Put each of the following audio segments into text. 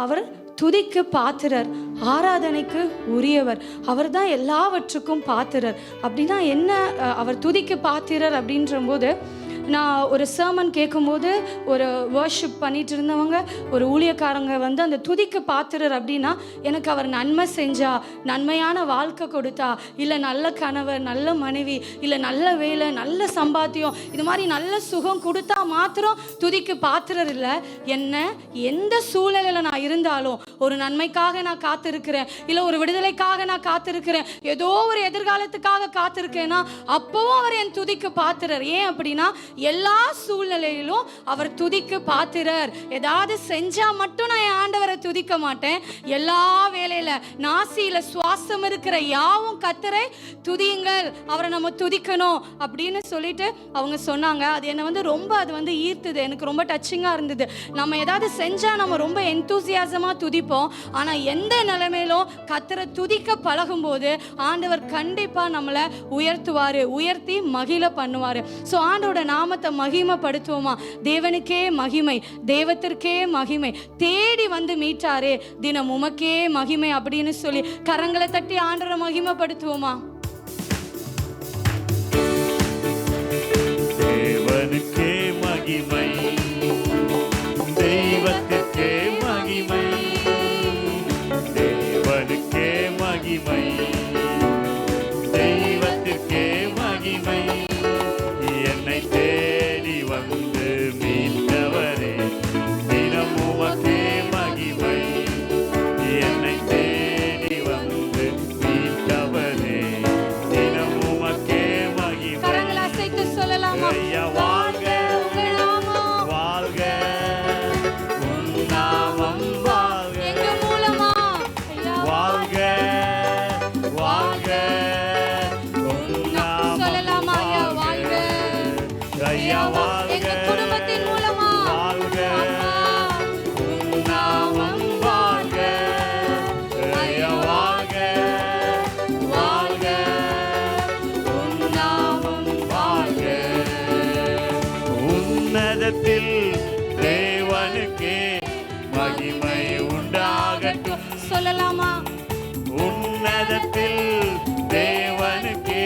அவர் துதிக்கு பாத்திரர், ஆராதனைக்கு உரியவர். அவர் தான் எல்லாவற்றுக்கும் பாத்திரர். அப்படின்னா என்ன? அவர் துதிக்கு பாத்திரர் அப்படின்ற போது, நான் ஒரு சர்மன் கேட்கும்போது ஒரு வர்ஷிப் பண்ணிட்டு இருந்தவங்க, ஒரு ஊழியக்காரங்க வந்து அந்த துதிக்கு பாத்திரர் அப்படின்னா, எனக்கு அவர் நன்மை செஞ்சா, நன்மையான வாழ்க்கை கொடுத்தா, இல்லை நல்ல கணவர், நல்ல மனைவி, இல்லை நல்ல வேலை, நல்ல சம்பாத்தியம், இது மாதிரி நல்ல சுகம் கொடுத்தா மாத்திரம் துதிக்கு பாத்திரர் இல்லை. என்ன எந்த சூழ்நிலையில் நான் இருந்தாலும் ஒரு நன்மைக்காக நான் காத்திருக்கிறேன், இல்லை ஒரு விடுதலைக்காக நான் காத்திருக்கிறேன், ஏதோ ஒரு எதிர்காலத்துக்காக காத்திருக்கேன்னா அப்பவும் அவர் என் துதிக்கு பாத்திரர். ஏன் அப்படின்னா எல்லா சூழ்நிலையிலும் அவர் துதிக்கு பாத்திரர். ஏதாவது செஞ்சா மட்டும் நான் என் ஆண்டவரை துதிக்க மாட்டேன். எல்லா வேலையில நாசியில சுவாசம் இருக்கிற யாவும் கர்த்தரை துதியுங்கள், அவரை நம்ம துதிக்கணும் அப்படின்னு சொல்லிட்டு அவங்க சொன்னாங்க. அது என்னை வந்து ரொம்ப அது வந்து ஈர்த்துது, எனக்கு ரொம்ப டச்சிங்கா இருந்தது. நம்ம ஏதாவது செஞ்சா நம்ம ரொம்ப எந்தூசியாசமா துதிப்போம். ஆனா எந்த நிலைமையிலும் கர்த்தரை துதிக்க பழகும் போது ஆண்டவர் கண்டிப்பா நம்மளை உயர்த்துவாரு, உயர்த்தி மகிழ பண்ணுவாரு. ஸோ ஆண்டோட நாமத்தை மகிமைப்படுத்துவோமா? தேவனுக்கே மகிமை, தெய்வத்திற்கே மகிமை, தேடி வந்து மீட்டாரே தினம் உமக்கே மகிமை அப்படின்னு சொல்லி கரங்களை தட்டி ஆண்டவரை மகிமைப்படுத்துவோமா? தேவனுக்கே மகிமை, தெய்வத்திற்கே மகிமை, தேவனுக்கே மகிமை, தெய்வத்திற்கே மகிமை. என்னை தேடி வந்து மீட்டவரே தினம் உமக்கே மகிமை. என்னை தேடி வந்து மீட்டவரே தினம் உமக்கே மகிமை. கரங்களை அசைத்து சொல்லலாமா? வாழ்க வாழ்க உம் நாமம் வாழ்க. எங்க மூலமா வாழ்க வாழ்க உம் நாமம் சொல்லலாமா? வாழ்க ஐயா வாழ்க. எங்க குடும்பத்தின் மூலமா வாழ்க உம் நாமம் வாழ்க. ஐயா வாழ்க வாழ்க உம் நாமம் வாழ்க. உன்னதத்தில் தேவனுக்கே மகிமை உண்டாகட்டும். சொல்லலாமா? உன்னதத்தில் தேவனுக்கே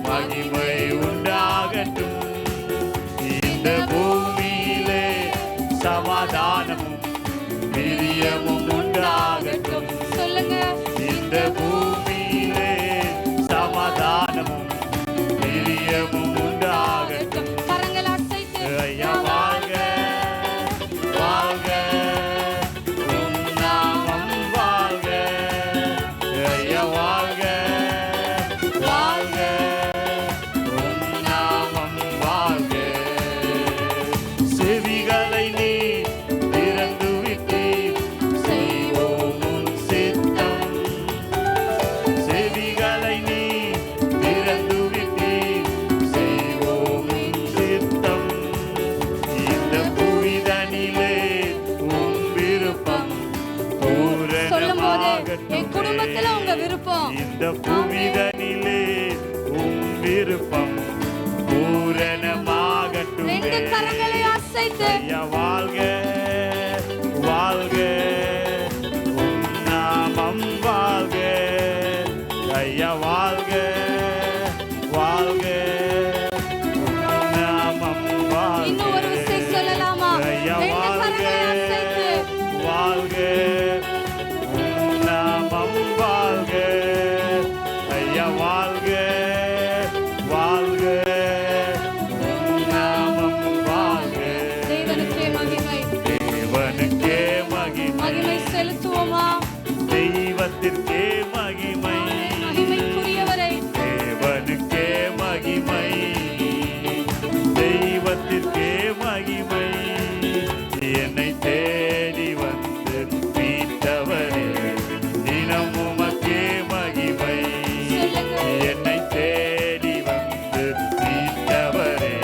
மகிமை உண்டாகட்டும். இந்த பூமியிலே சமாதானமும் பிரியமும் உண்டாகட்டும். சொல்லுங்க. இந்த பூமியிலே சமாதானமும் பிரியமும் உண்டாகட்டும். கரங்களை அசைத்து ஐயா வாழ்க வாழ்க உம் நாமம் வாழ்க. ஐயா வாழ்க வாழ்க உம் நாமம் வாழ்க. செவிகளை நீ திறந்து விட்டீர், செய்வோம் உம் சித்தம். செவிகளை நீ திறந்து விட்டீர், செய்வோம் உம் சித்தம். இந்த புவிதனிலே உம் விருப்பம் சொல்லும் போது பூரணமாகட்டும். என் குடும்பத்துல உங்க விருப்பம், இந்த புவிதனிலே உம் விருப்பம் பூரணமாகட்டும். ரெண்டு கரங்களை அசைத்து ஐயா வாழ்க வாழ்க உம் நாமம் வாழ்க. ஐயா வாழ்க வாழ்க உம் நாமம் வாழ்க. இன்னும் ஒரு விஷயம் சொல்லலாமா? ஐயா ரெண்டு வாழ்க கரங்களை அசைத்து வாழ்க உம் நாமம் வாழ்க. ஐயா வாழ்க வாழ்க உம் நாமம் வாழ்க. தேவனுக்கே மகிமை, தேவனுக்கே மகிமை, மகிமை செலுத்துவோமா? தெய்வத்திற்கே மகிமை, மகிமைக்குரியவரை தேவனுக்கே மகிமை, தெய்வத்திற்கே மகிமை. என்னை தேடி வந்து மீட்டவரே தினம் உமக்கே மகிமை. என்னை தேடி வந்து மீட்டவரே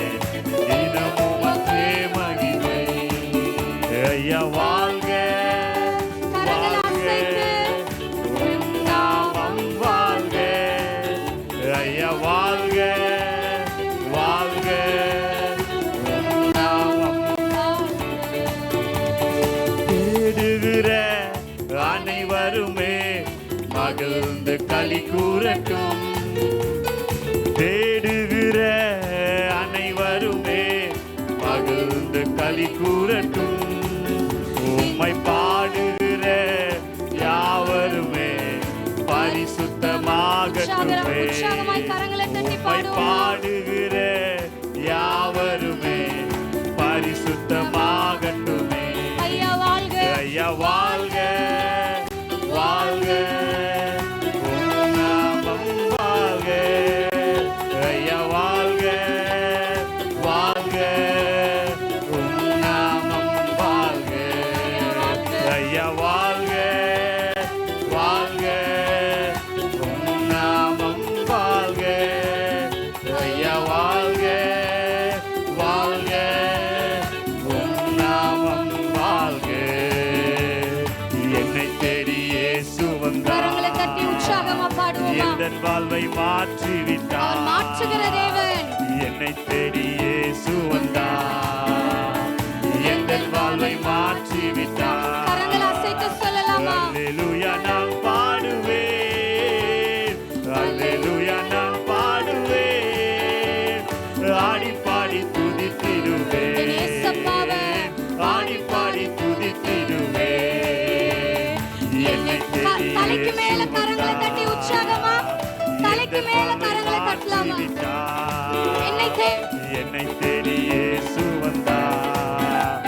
தினம் உமக்கே மகிமை. ஐயா வாழ்க கரங்களை வாழ்க அசைத்து உம் நாமம் அனைவருமே மகிழ்ந்து களி கூறட்டும். தேடுகிற அனைவருமே மகிழ்ந்து களி கூறட்டும். உம்மை பாடுகிற யாவருமே பரிசுத்தமாகட்டுமே. உம்மை பாடுகிற யாவருமே பரிசுத்தமாகட்டுமே. ஐயா வாழ்க, ஐயா வாழ்க, வாழ்க, உம் நாமம் வாழ்க. ஐயா வாழ்க, வாழ்க, உம் நாமம் வாழ்க. ஐயா வாழ்க, வாழ்க, உம் நாமம் வாழ்க. ஐயா வாழ்க, வாழ்க, உம் நாமம் வாழ்க. என்னை தேடி இயேசு வந்தார். என் வாழ்வை மாற்றிவிட்டார். மாற்றுகிற தேவன். என்னை தேடி இயேசு வந்தார். என் வாழ்வை மாற்றிவிட்டார். கரங்களை அசைத்து சொல்லலாமா? அல்லேலூயா நான் பாடுவேன். அல்லேலூயா நான் பாடுவேன். ஆடி பாடி துதித்திடுவேன். ஆடி பாடி துதித்திடுவேன். என்னை தேடி தலைக்கு மேல கரங்களை தட்டி உற்சாகமா, தலைக்கு மேல கரங்களை தட்டலாமா? என்னை தேடி இயேசு வந்தார்.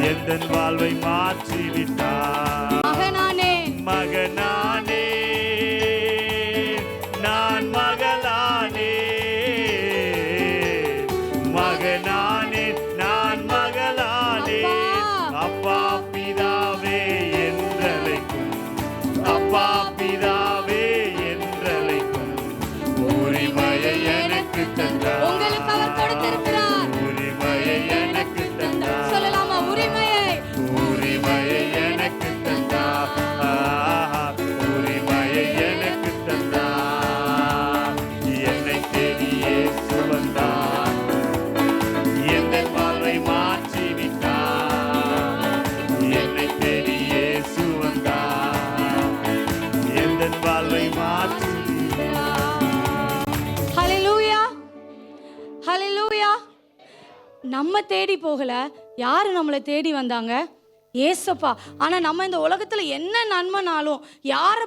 என் வாழ்வை மாற்றிவிட்டார். மகனானே, மகனானே, நான் மகளானே. மகனானே, நான் மகளானே. அப்பா பிதாவே என்றழைக்கும். அப்பா பிதாவே என்றழைக்கும். உரிமையை எனக்கு தந்தார். உங்களுக்கு அவர் கொடுத்திருக்கிறார். உரிமையை எனக்கு தந்தார். சொல்லலாமா? உரிமையை, உரிமையை எனக்கு தந்தார். உரிமையை எனக்கு தந்தார். என்னை தேடி இயேசு வந்தார். என் வாழ்வை மாற்றிவிட்டார். என்னை தேடி இயேசு வந்தார். என் வாழ்வை மாற்றிவிட்டார். ஹல்லேலூயா, ஹல்லேலூயா. நம்ம தேடி போகல, யாரு நம்மளை தேடி வந்தாங்க? ஏசப்பா. ஆனால் நம்ம இந்த உலகத்தில் என்ன நன்மைனாலும், யாரை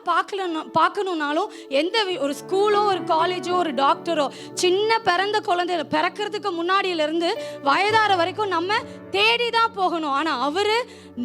பார்க்கணுன்னாலும், எந்த ஒரு ஸ்கூலோ ஒரு காலேஜோ ஒரு டாக்டரோ, சின்ன பிறந்த குழந்தை பிறக்கிறதுக்கு முன்னாடியிலேருந்து வயதார வரைக்கும் நம்ம தேடி தான் போகணும். ஆனால் அவர்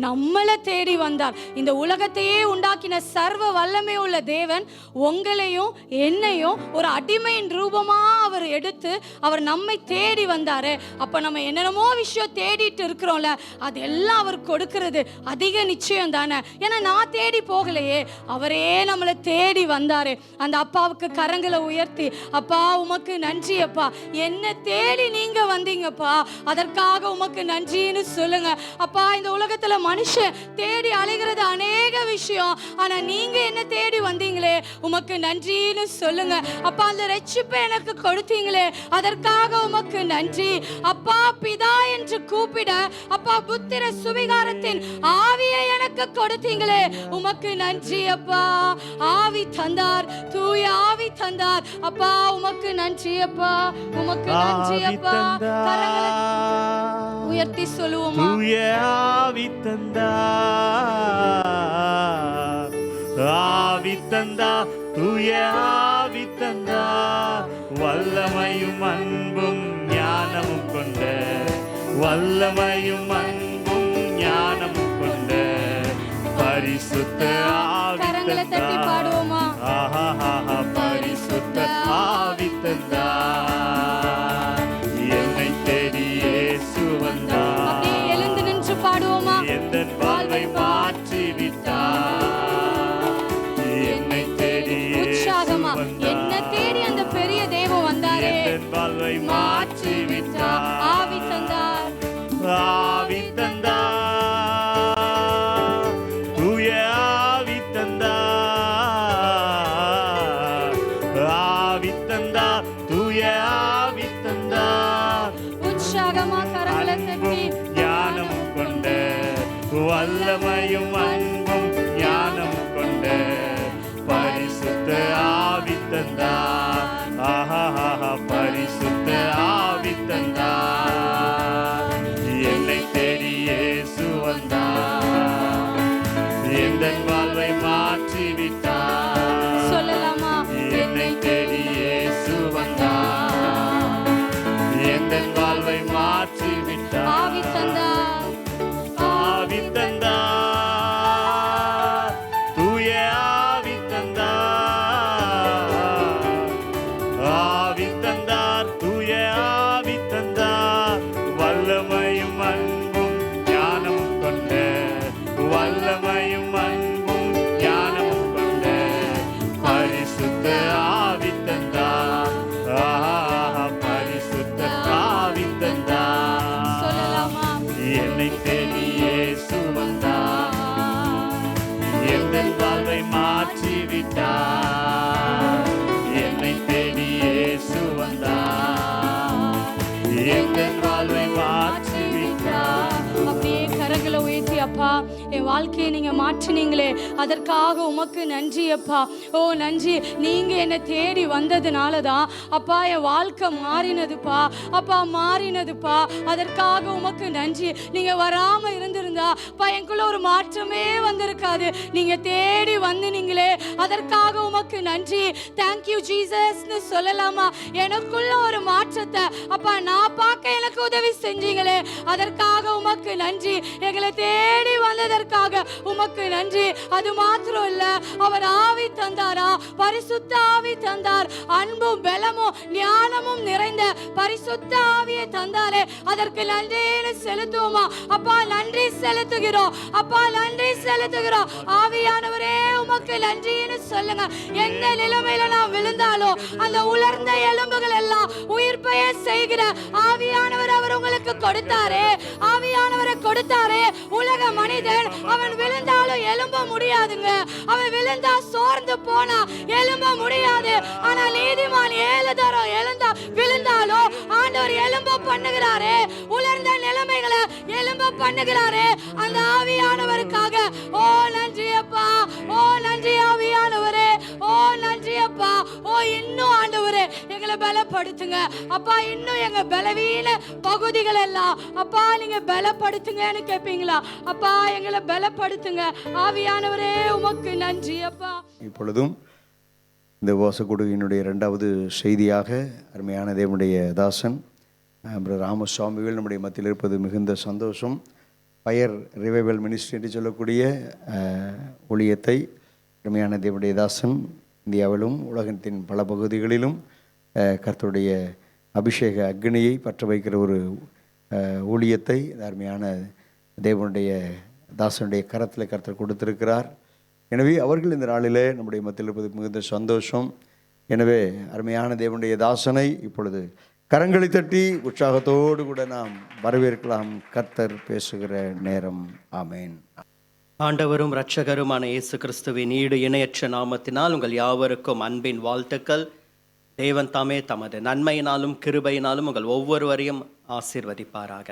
நம்மளை தேடி வந்தார். இந்த உலகத்தையே உண்டாக்கின சர்வ வல்லமை உள்ள தேவன் உங்களையும் என்னையும் ஒரு அடிமையின் ரூபமாக அவர் எடுத்து அவர் நம்மை தேடி வந்தார். அப்போ நம்ம என்னென்னமோ விஷயம் தேடிட்டு இருக்கிறோம்ல, அதெல்லாம் அவர் கொடுக்கிறது அதிக நிச்சயம் தானே. ஏன்னா நான் தேடி போகலையே, அவரே நம்மளை தேடி வந்தாரு. அந்த அப்பாவுக்கு கரங்களை உயர்த்தி, அப்பா உமக்கு நன்றி அப்பா, என்ன தேடி நீங்க வந்தீங்கப்பா, அதற்காக உமக்கு நன்றின்னு சொல்லுங்க. அப்பா இந்த உலகத்துல மனுஷன் தேடி அலைகிறது அநேக விஷயம், ஆனா நீங்க என்ன தேடி வந்தீங்களே, உமக்கு நன்றின்னு சொல்லுங்க. அப்பா அந்த ரட்சிப்பை எனக்கு கொடுத்தீங்களே, அதற்காக உமக்கு நன்றி அப்பா. பிதா என்று கூப்பிட அப்பா புத்திர சுவிகாரத்தின் ஆவியை எனக்கு கொடுத்தீங்களே, உமக்கு நன்றி அப்பா. ஆவி தந்தார், தூய ஆவி தந்தார் அப்பா, உமக்கு நன்றி அப்பா, உமக்கு நன்றி அப்பா. கரங்களை உயர்த்தி சொல்லுவோமா? தூய ஆவி தந்தார். ஆவி தந்தார், தூய ஆவி தந்தார். வல்லமையும் அன்பும் ஞானமும் கொண்ட, வல்லமையும் அன்பும் ஞானமும் கொண்ட பரிசுத்த ஆவி தந்தார். ஆஹா பரிசுத்த ஆவி தந்தார். என்னை தேடி இயேசு வந்தார். எழுந்து நின்று பாடுவோமா? என் வாழ்வை மாற்றி விட்டார். என்னை தேடி உற்சாகமா என்ன தேடி அந்த பெரிய தேவன் வந்தாரே, என் வாழ்வை மாற்றி விட்டார். ஆவி தந்தார், ஆவி தந்தார், தூய ஆவி தந்தார். ஆவி தந்தார், தூய ஆவி தந்தார். உற்சாகமா கரங்களை தட்டி ஞானம் கொண்ட, வல்லமையும் அன்பும் ஞானம் கொண்ட பரிசுத்த ஆவி தந்தார். ஆஹா, பரிசுத்த ஆவி தந்தார். என்னை தேடி இயேசு வந்தார், எந்தன் வாழ்வை மாற்றி விட்டார். சொல்லலாமா? என்னை தேடி இயேசு வந்தார், எந்தன் வாழ்வை மாற்றி விட்டார். ஆவி தந்தார், ஆவி தந்தார், தூய ஆவி தந்தார். ஆவி தந்தார், தூய ஆவி தந்தார். வல்லமையும் அன்பும் ஞானமும் கொண்ட, வல்லமையும் அன்பும் ஞானமும் கொண்ட பரிசுத்த ஆவி தந்தார். பரிசுத்த ஆவி தந்தார். சொல்லலாமா? என்னை தேடி இயேசு வந்தார், எந்தன் வாழ்வை மாற்றி விட்டார். என்னை தேடி இயேசு வந்தார், எந்தன் வாழ்வை மாற்றி விட்டார். அப்படியே கரங்களை உயர்த்தி, அப்பா என் வாழ்க்கையை நீங்க மாற்றினீங்களே, அதற்காக உமக்கு நன்றி அப்பா. ஓ நன்றி, நீங்க என்னை தேடி வந்ததுனால தான் அப்பா என் வாழ்க்கை மாறினதுப்பா. அப்பா மாறினதுப்பா, அதற்காக உமக்கு நன்றி. நீங்க வராம இருந்திருந்தா அப்பா எனக்குள்ள ஒரு மாற்றமே வந்திருக்காது. நீங்க தேடி வந்தீங்களே, அதற்காக உமக்கு நன்றி. தேங்க்யூ ஜீசஸ்னு சொல்லலாமா? எனக்குள்ள ஒரு மாற்றத்தை அப்பா நான் பார்க்க எனக்கு உதவி செஞ்சீங்களே, அதற்காக உமக்கு நன்றி. எங்களை தேடி வந்ததற்காக உமக்கு நன்றி. அது மாத்திரம் இல்ல, அவர் ஆவி தந்தாரா, பரிசுத்த ஆவி தந்தார். அன்பும் பலமும் ஞானமும் நிறைந்த பரிசுத்த ஆவியை தந்தாரே, அதற்கு நன்றின்னு செலுத்துவோமா? அப்பா நன்றி செலுத்துகிறோம், அப்பா நன்றி செலுத்துகிறோம். ஆவியானவரே உமக்கு நன்றின்னு சொல்லுங்க. எந்த நிலைமையில நான் விழுந்தாலும் அந்த உலர்ந்த எலும்புகள் எல்லாம் உயிர் பெயர் செய்கிற ஆவியானவர் அவர் உங்களுக்கு கொடுத்தாரே, ஆவியானவரை கொடுத்தாரே. உலக மனிதன் அவன் விழுந்தாலும் எழும்ப முடியாதுங்க. அவன் விழுந்தா சோர்ந்து போனா எழும்ப முடியாது. ஆனா நீதிமான் 7 தரம் விழுந்தாலும் ஆண்டவர் எழும்ப பண்ணுகிறாரே, உலர்ந்த நிலைமைகளை எழும்ப பண்ணுகிறாரே. அந்த ஆவியானவருக்காக ஓ நன்றி அப்பா, ஓ நன்றி ஆவியானவரே, ஓ நன்றி அப்பா. ஓ இன்னும் ஆண்டவரே எங்களை பலப்படுத்துங்க அப்பா. இன்னும் எங்க பலவீன பகுதிகள் எல்லாம் அப்பா நீங்க பலப்படுத்துங்கன்னு கேட்பீங்களா? அப்பா எங்களை பலப்படுத்துங்க ஆவியானவரே, உமக்கு நன்றி அப்பா. இப்பொழுதும் இந்த வாசகொடுகையினுடைய 2வது செய்தியாக அருமையான தேவனுடைய தாசன் ராமசுவாமிகள் நம்முடைய மத்தியில் இருப்பது மிகுந்த சந்தோஷம். பயர் ரிவைவல் மினிஸ்ட்ரி என்று சொல்லக்கூடிய ஊழியத்தை அருமையான தேவனுடைய தாசன் இந்தியாவிலும் உலகத்தின் பல பகுதிகளிலும் கர்த்தருடைய அபிஷேக அக்னியை பற்ற வைக்கிற ஒரு ஊழியத்தை அருமையான தேவனுடைய தாசனுடைய கரத்தில் கர்த்தர் கொடுத்திருக்கிறார். எனவே அவர்கள் இந்த நாளிலே நம்முடைய மத்தியில் இருப்பது மிகுந்த சந்தோஷம். எனவே அருமையான தேவனுடைய தாசனை இப்பொழுது கரங்களை தட்டி உற்சாகத்தோடு கூட நாம் வரவேற்கலாம். கர்த்தர் பேசுகிற நேரம். ஆமேன். ஆண்டவரும் இரட்சகருமான இயேசு கிறிஸ்துவின் ஈடு இணையற்ற நாமத்தினால் உங்கள் யாவருக்கும் அன்பின் வாழ்த்துக்கள். தேவன் தாமே தமது நன்மையினாலும் கிருபையினாலும் உங்கள் ஒவ்வொருவரையும் ஆசீர்வதிப்பாராக.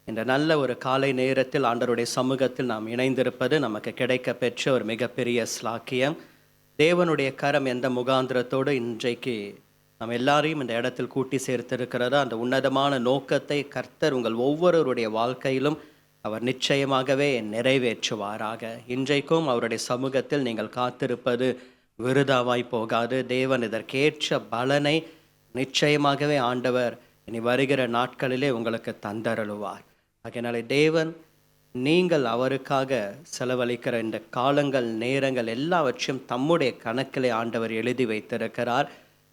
இந்த நல்ல ஒரு காலை நேரத்தில் ஆண்டவருடைய சமூகத்தில் நாம் இணைந்திருப்பது நமக்கு கிடைக்க பெற்ற ஒரு மிகப்பெரிய ஸ்லாக்கியம். தேவனுடைய கரம் எந்த முகாந்திரத்தோடு இன்றைக்கு நாம் எல்லாரையும் இந்த இடத்தில் கூட்டி சேர்த்திருக்கிறதோ அந்த உன்னதமான நோக்கத்தை கர்த்தர் உங்கள் ஒவ்வொருவருடைய வாழ்க்கையிலும் அவர் நிச்சயமாகவே நிறைவேற்றுவாராக. இன்றைக்கும் அவருடைய சமூகத்தில் நீங்கள் காத்திருப்பது விருதாவாய் போகாது. தேவன் இதற்கேற்ற பலனை நிச்சயமாகவே ஆண்டவர் இனி வருகிற நாட்களிலே உங்களுக்கு தந்தருளுவார். அதனாலே தேவன் நீங்கள் அவருக்காக செலவழிக்கிற இந்த காலங்கள் நேரங்கள் எல்லாவற்றையும் தம்முடைய கணக்கிலே ஆண்டவர் எழுதி வைத்திருக்கிறார்.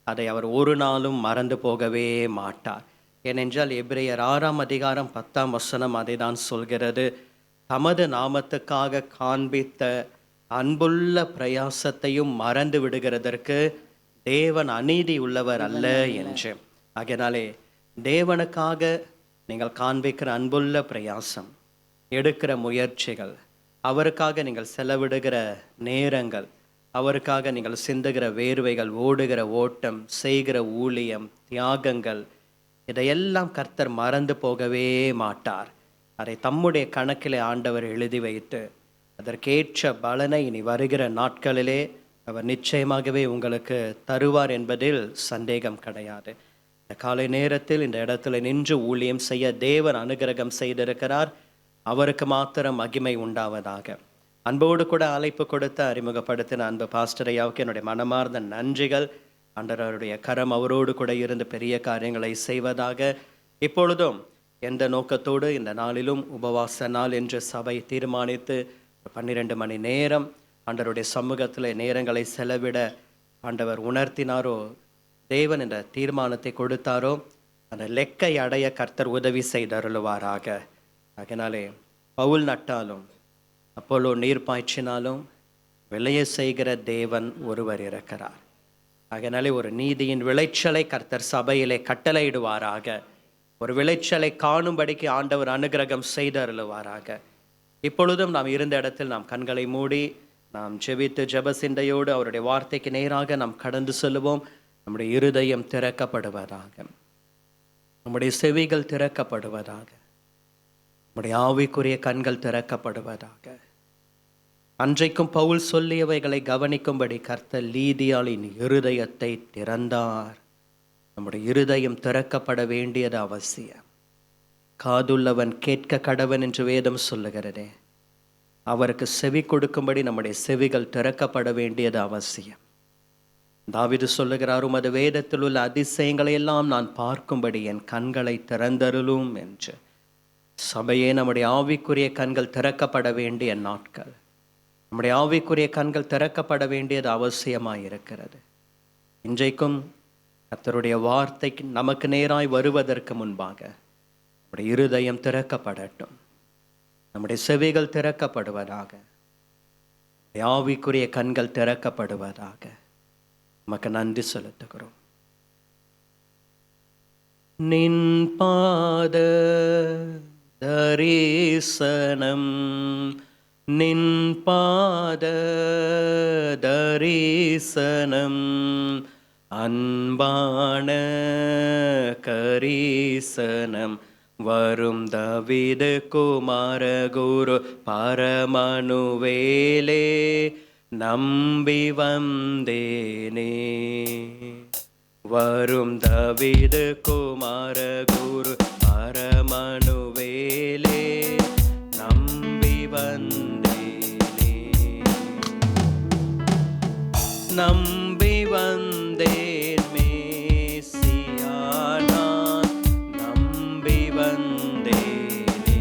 அதை அவர் ஒரு நாளும் மறந்து போகவே மாட்டார். ஏனென்றால் எபிரேயர் 6ஆம் அதிகாரம் 10ஆம் வசனம் அதை தான் சொல்கிறது. தமது நாமத்துக்காக காண்பித்த அன்புள்ள பிரயாசத்தையும் மறந்து விடுகிறதற்கு தேவன் அநீதி உள்ளவர் அல்ல என்று. ஆகையினாலே தேவனுக்காக நீங்கள் காண்பிக்கிற அன்புள்ள பிரயாசம், எடுக்கிற முயற்சிகள், அவருக்காக நீங்கள் செலவிடுகிற நேரங்கள், அவருக்காக நீங்கள் சிந்துகிற வேர்வைகள், ஓடுகிற ஓட்டம், செய்கிற ஊழியம், தியாகங்கள், இதையெல்லாம் கர்த்தர் மறந்து போகவே மாட்டார். அதை தம்முடைய கணக்கிலே ஆண்டவர் எழுதி வைத்து அதற்கேற்ற பலனை இனி வருகிற நாட்களிலே அவர் நிச்சயமாகவே உங்களுக்கு தருவார் என்பதில் சந்தேகம் கிடையாது. இந்த காலை நேரத்தில் இந்த இடத்துல நின்று ஊழியம் செய்ய தேவன் அனுகிரகம் செய்திருக்கிறார். அவருக்கு மாத்திரம் மகிமை உண்டாவதாக. அன்போடு கூட அழைப்பு கொடுத்து அறிமுகப்படுத்தின அன்பு பாஸ்டர் ஐயாவுக்கு என்னுடைய மனமார்ந்த நன்றிகள். ஆண்டவருடைய கரம் அவரோடு கூட இருந்து பெரிய காரியங்களை செய்வதாக. இப்பொழுதும் எந்த நோக்கத்தோடு இந்த நாளிலும் உபவாச நாள் என்று சபை தீர்மானித்து 12 மணி நேரம் ஆண்டவருடைய சமூகத்தில் நேரங்களை செலவிட ஆண்டவர் உணர்த்தினாரோ, தேவன் என்ற தீர்மானத்தை கொடுத்தாரோ, அந்த லெக்கை அடைய கர்த்தர் உதவி செய்தருளுவாராக. அதனாலே பவுல் நட்டாலும் அப்போலோ நீர் பாய்ச்சினாலும் விளைய செய்கிற தேவன் ஒருவர் இருக்கிறார். அதனாலே ஒரு நீதியின் விளைச்சலை கர்த்தர் சபையிலே கட்டளையிடுவாராக. ஒரு விளைச்சலை காணும்படிக்கு ஆண்டவர் அனுகிரகம் செய்தருளுவாராக. இப்பொழுதும் நாம் இருந்த இடத்தில் நாம் கண்களை மூடி நாம் ஜெபித்து ஜெப சிந்தையோடு அவருடைய வார்த்தைக்கு நேராக நாம் கடந்து செல்லுவோம். நம்முடைய இருதயம் திறக்கப்படுவதாக, நம்முடைய செவிகள் திறக்கப்படுவதாக, நம்முடைய ஆவிக்குரிய கண்கள் திறக்கப்படுவதாக. அன்றைக்கும் பவுல் சொல்லியவைகளை கவனிக்கும்படி கர்த்தர் லீதியாளின் இருதயத்தை திறந்தார். நம்முடைய இருதயம் திறக்கப்பட வேண்டியது அவசியம். காதுள்ளவன் கேட்க கடவன் என்று வேதம் சொல்லுகிறதே, அவருக்கு செவி கொடுக்கும்படி நம்முடைய செவிகள் திறக்கப்பட வேண்டியது அவசியம். தாவீது சொல்லுகிறார், உமது வேதத்தில் உள்ள அதிசயங்களை எல்லாம் நான் பார்க்கும்படி என் கண்களை திறந்தருளும் என்று. சபையே, நம்முடைய ஆவிக்குரிய கண்கள் திறக்கப்பட வேண்டிய நாட்கள். நம்முடைய ஆவிக்குரிய கண்கள் திறக்கப்பட வேண்டியது அவசியமாயிருக்கிறது. இன்றைக்கும் கர்த்தருடைய வார்த்தைக்கு நமக்கு நேராய் வருவதற்கு முன்பாக நம்முடைய இருதயம் திறக்கப்படட்டும், நம்முடைய செவிகள் திறக்கப்படுவதாக, ஆவிக்குரிய கண்கள் திறக்கப்படுவதாக. நமக்கு நன்றி செலுத்துகிறோம். நின் பாத தரிசனம், நின் பாத தரிசனம், அன்பான கரிசனம், வரும் தாவீது குமார குரு பரமனுவேலே நம்பி வந்தேனே. வரும் தாவீது குமார குரு பரமனுவேலே நம்பி வந்தேனே. நம்பி வந்தேன் மேசியா, நான் நம்பி வந்தேனே.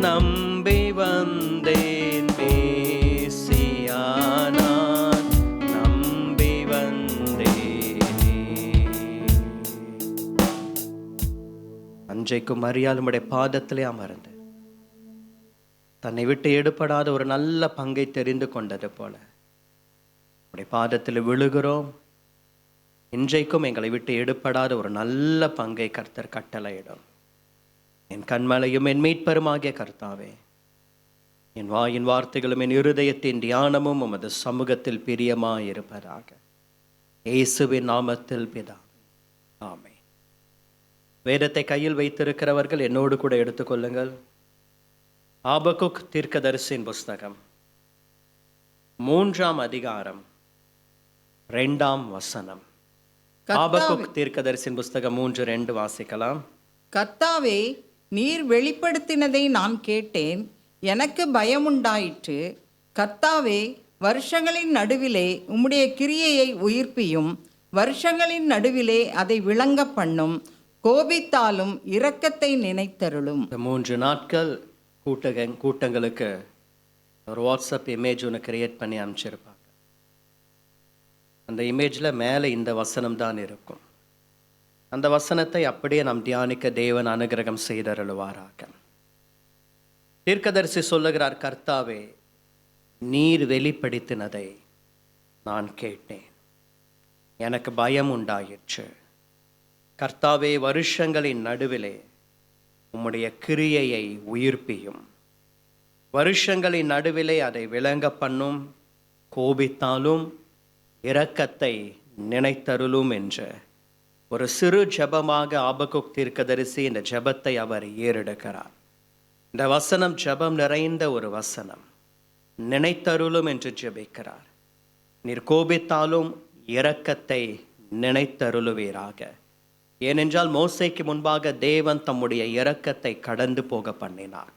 நம்பி வந்தேன் மேசியா, நான் நம்பி வந்தேனே. அன்றைக்கும் மரியாளுடைய பாதத்திலே அமர்ந்து தன்னை விட்டு எடுபடாத ஒரு நல்ல பங்கை தெரிந்து கொண்டது போல உடைய பாதத்தில் விழுகிறோம். இன்றைக்கும் எங்களை விட்டு எடுபடாத ஒரு நல்ல பங்கை கர்த்தர் கட்டளையிடும். என் கண்மலையும் என் மீட்பருமாகிய கர்த்தாவே, என் வாயின் வார்த்தைகளும் என் இருதயத்தின் தியானமும் உமது சமூகத்தில் பிரியமாயிருப்பதாக. இயேசுவின் நாமத்தில் பிதாவே, ஆமென். வேதத்தை கையில் வைத்திருக்கிறவர்கள் என்னோடு கூட எடுத்துக்கொள்ளுங்கள். ஆபகுக் தீர்க்கதரிசியின் புஸ்தகம் 3ஆம் அதிகாரம் 2ஆம் வசனம். ஆபகுக் தீர்க்கதரிசியின் புஸ்தகம் 3:2 வாசிக்கலாம். கர்த்தாவே, நீர் வெளிப்படுத்தினதை நான் கேட்டேன், எனக்கு பயமுண்டாயிற்று. கர்த்தாவே, வருஷங்களின் நடுவிலே உம்முடைய கிரியையை உயிர்ப்பியும், வருஷங்களின் நடுவிலே அதை விளங்க பண்ணும். கோபித்தாலும் இரக்கத்தை நினைத்தருளும். 3 நாட்கள் கூட்டங்களுக்கு ஒரு வாட்ஸ்அப் இமேஜ் ஒன்று கிரியேட் பண்ணி அனுப்பிச்சிருப்பாங்க. அந்த இமேஜில் மேலே இந்த வசனம் தான் இருக்கும். அந்த வசனத்தை அப்படியே நாம் தியானிக்க தேவன் அனுகிரகம் செய்தருளுவாராக. தீர்க்கதரிசி சொல்லுகிறார், கர்த்தாவே, நீர் வெளிப்படுத்தினதை நான் கேட்டேன், எனக்கு பயம் உண்டாயிற்று. கர்த்தாவே, வருஷங்களின் நடுவிலே உம்முடைய கிரியையை உயிர்ப்பியும், வருஷங்களின் நடுவிலே அதை விளங்க பண்ணும். கோபித்தாலும் இரக்கத்தை நினைத்தருளும் என்ற ஒரு சிறு ஜெபமாக ஆபகுக் தீர்க்கதரிசி இந்த ஜெபத்தை அவர் ஏறெடுக்கிறார். இந்த வசனம் ஜெபம் நிறைந்த ஒரு வசனம். நினைத்தருளும் என்று ஜெபிக்கிறார். நீர் கோபித்தாலும் இரக்கத்தை நினைத்தருளுவீராக. ஏனென்றால் மோசேக்கு முன்பாக தேவன் தம்முடைய இரக்கத்தை கடந்து போக பண்ணினார்.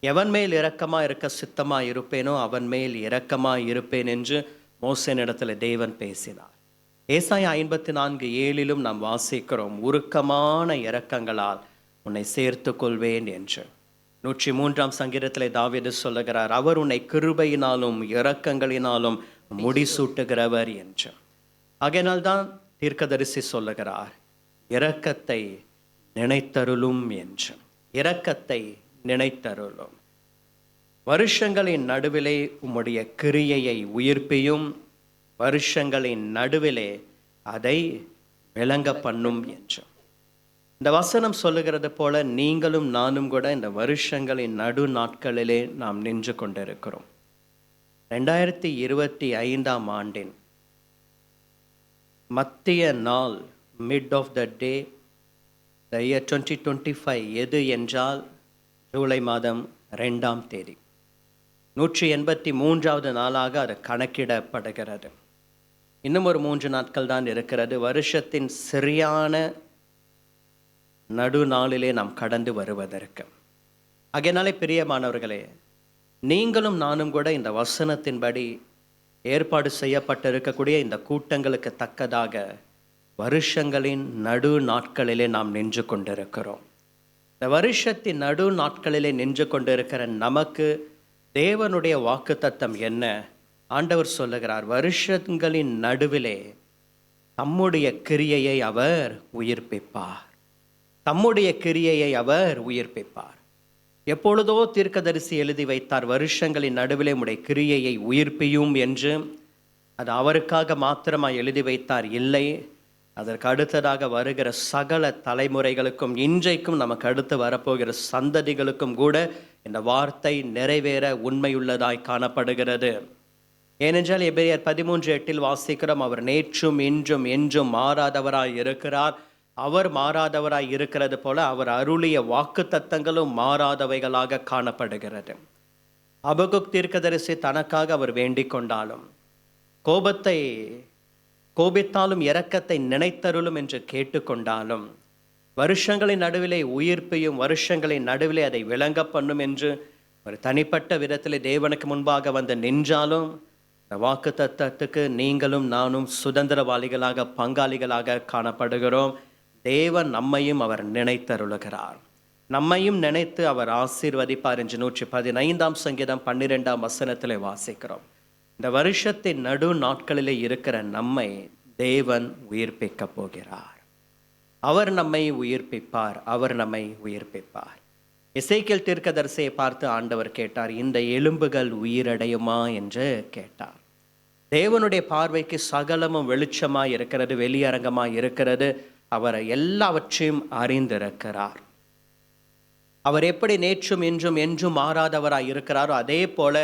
எவன் மேல் இரக்கமாக இருக்க சித்தமாக இருப்பேனோ அவன் மேல் இரக்கமாக இருப்பேன் என்று மோசேனிடத்தில் தேவன் பேசினார். ஏசாயா 54:7 நாம் வாசிக்கிறோம், உருக்கமான இரக்கங்களால் உன்னை சேர்த்து கொள்வேன் என்று. 103ஆம் சங்கீதத்தில் தாவீது சொல்லுகிறார், அவர் உன்னை கிருபையினாலும் இரக்கங்களினாலும் முடிசூட்டுகிறவர் என்று. ஆகையினால்தான் தீர்க்கதரிசி சொல்லுகிறார், இரக்கத்தை நினைத்தருளும் என்று. இரக்கத்தை நினைத்தருளும். வருஷங்களின் நடுவிலே உம்முடைய கிரியையை உயிர்ப்பியும், வருஷங்களின் நடுவிலே அதை விளங்க பண்ணும் என்று. இந்த வசனம் சொல்லுகிறது போல நீங்களும் நானும் கூட இந்த வருஷங்களின் நடு நாட்களிலே நாம் நின்று கொண்டிருக்கிறோம். 2025ஆம் ஆண்டின் மத்திய நாள், mid of the day, the year 2025 எது என்றால் ஜூலை மாதம் 2ஆம் தேதி, 183வது நாளாக அது கணக்கிடப்படுகிறது. இன்னும் ஒரு 3 நாட்கள் தான் இருக்கிறது. வருஷத்தின் சரியான நடுநாளிலே நாம் கடந்து வருவதற்கு. ஆகையினாலே பிரியமானவர்களே, நீங்களும் நானும் கூட இந்த வசனத்தின்படி ஏற்பாடு செய்யப்பட்டிருக்கக்கூடிய இந்த கூட்டங்களுக்கு தக்கதாக வருஷங்களின் நடு நாட்களிலே நாம் நின்று கொண்டிருக்கிறோம். இந்த வருஷத்தின் நடு நாட்களிலே நின்று கொண்டிருக்கிற நமக்கு தேவனுடைய வாக்குத்தத்தம் என்ன? ஆண்டவர் சொல்லுகிறார், வருஷங்களின் நடுவிலே தம்முடைய கிரியையை அவர் உயிர்ப்பிப்பார். தம்முடைய கிரியையை அவர் உயிர்ப்பிப்பார். எப்பொழுதோ தீர்க்கதரிசி எழுதி வைத்தார், வருஷங்களின் நடுவிலே உம்முடைய கிரியையை உயிர்ப்பியும் என்று. அது அவருக்காக மாத்திரமாக எழுதி வைத்தார்? இல்லை, அதற்கு அடுத்ததாக வருகிற சகல தலைமுறைகளுக்கும், இன்றைக்கும் நமக்கு அடுத்து வரப்போகிற சந்ததிகளுக்கும் கூட இந்த வார்த்தை நிறைவேற உண்மையுள்ளதாய் காணப்படுகிறது. ஏனென்றால் எபிரேயர் 13:8 வாசிக்கிறோம், அவர் நேற்றும் இன்றும் என்றும் மாறாதவராய் இருக்கிறார். அவர் மாறாதவராய் இருக்கிறது போல அவர் அருளிய வாக்கு தத்தங்களும் மாறாதவைகளாக காணப்படுகிறது. அபகுக் தீர்க்கதரிசி தனக்காக அவர் வேண்டிக் கொண்டாலும், கோபித்தாலும் இரக்கத்தை நினைத்தருளும் என்று கேட்டுக்கொண்டாலும், வருஷங்களின் நடுவிலே உயிர்ப்பையும் வருஷங்களின் நடுவிலே அதை விளங்க பண்ணும் என்று ஒரு தனிப்பட்ட விதத்தில் தேவனுக்கு முன்பாக வந்து நின்றாலும், இந்த வாக்கு தத்தத்துக்கு நீங்களும் நானும் சுதந்திரவாளிகளாக பங்காளிகளாக காணப்படுகிறோம். தேவன் நம்மையும் அவர் நினைத்தருளுகிறார். நம்மையும் நினைத்து அவர் ஆசீர்வதிப்பார் என்று 115ஆம் சங்கீதம் 12ஆம் வசனத்திலே வாசிக்கிறோம். இந்த வருஷத்தின் நடு நாட்களிலே இருக்கிற நம்மை தேவன் உயிர்ப்பிக்க போகிறார். அவர் நம்மை உயிர்ப்பிப்பார். அவர் நம்மை உயிர்ப்பிப்பார். எசேக்கியேல் தீர்க்கதரிசியை பார்த்து ஆண்டவர் கேட்டார், இந்த எலும்புகள் உயிரடையுமா என்று கேட்டார். தேவனுடைய பார்வைக்கு சகலமும் வெளிச்சமாய் இருக்கிறது, வெளியரங்கமாய் இருக்கிறது. அவர் எல்லாவற்றையும் அறிந்திருக்கிறார். அவர் எப்படி நேற்றும் இன்றும் என்றும் மாறாதவராய் இருக்கிறாரோ அதே போல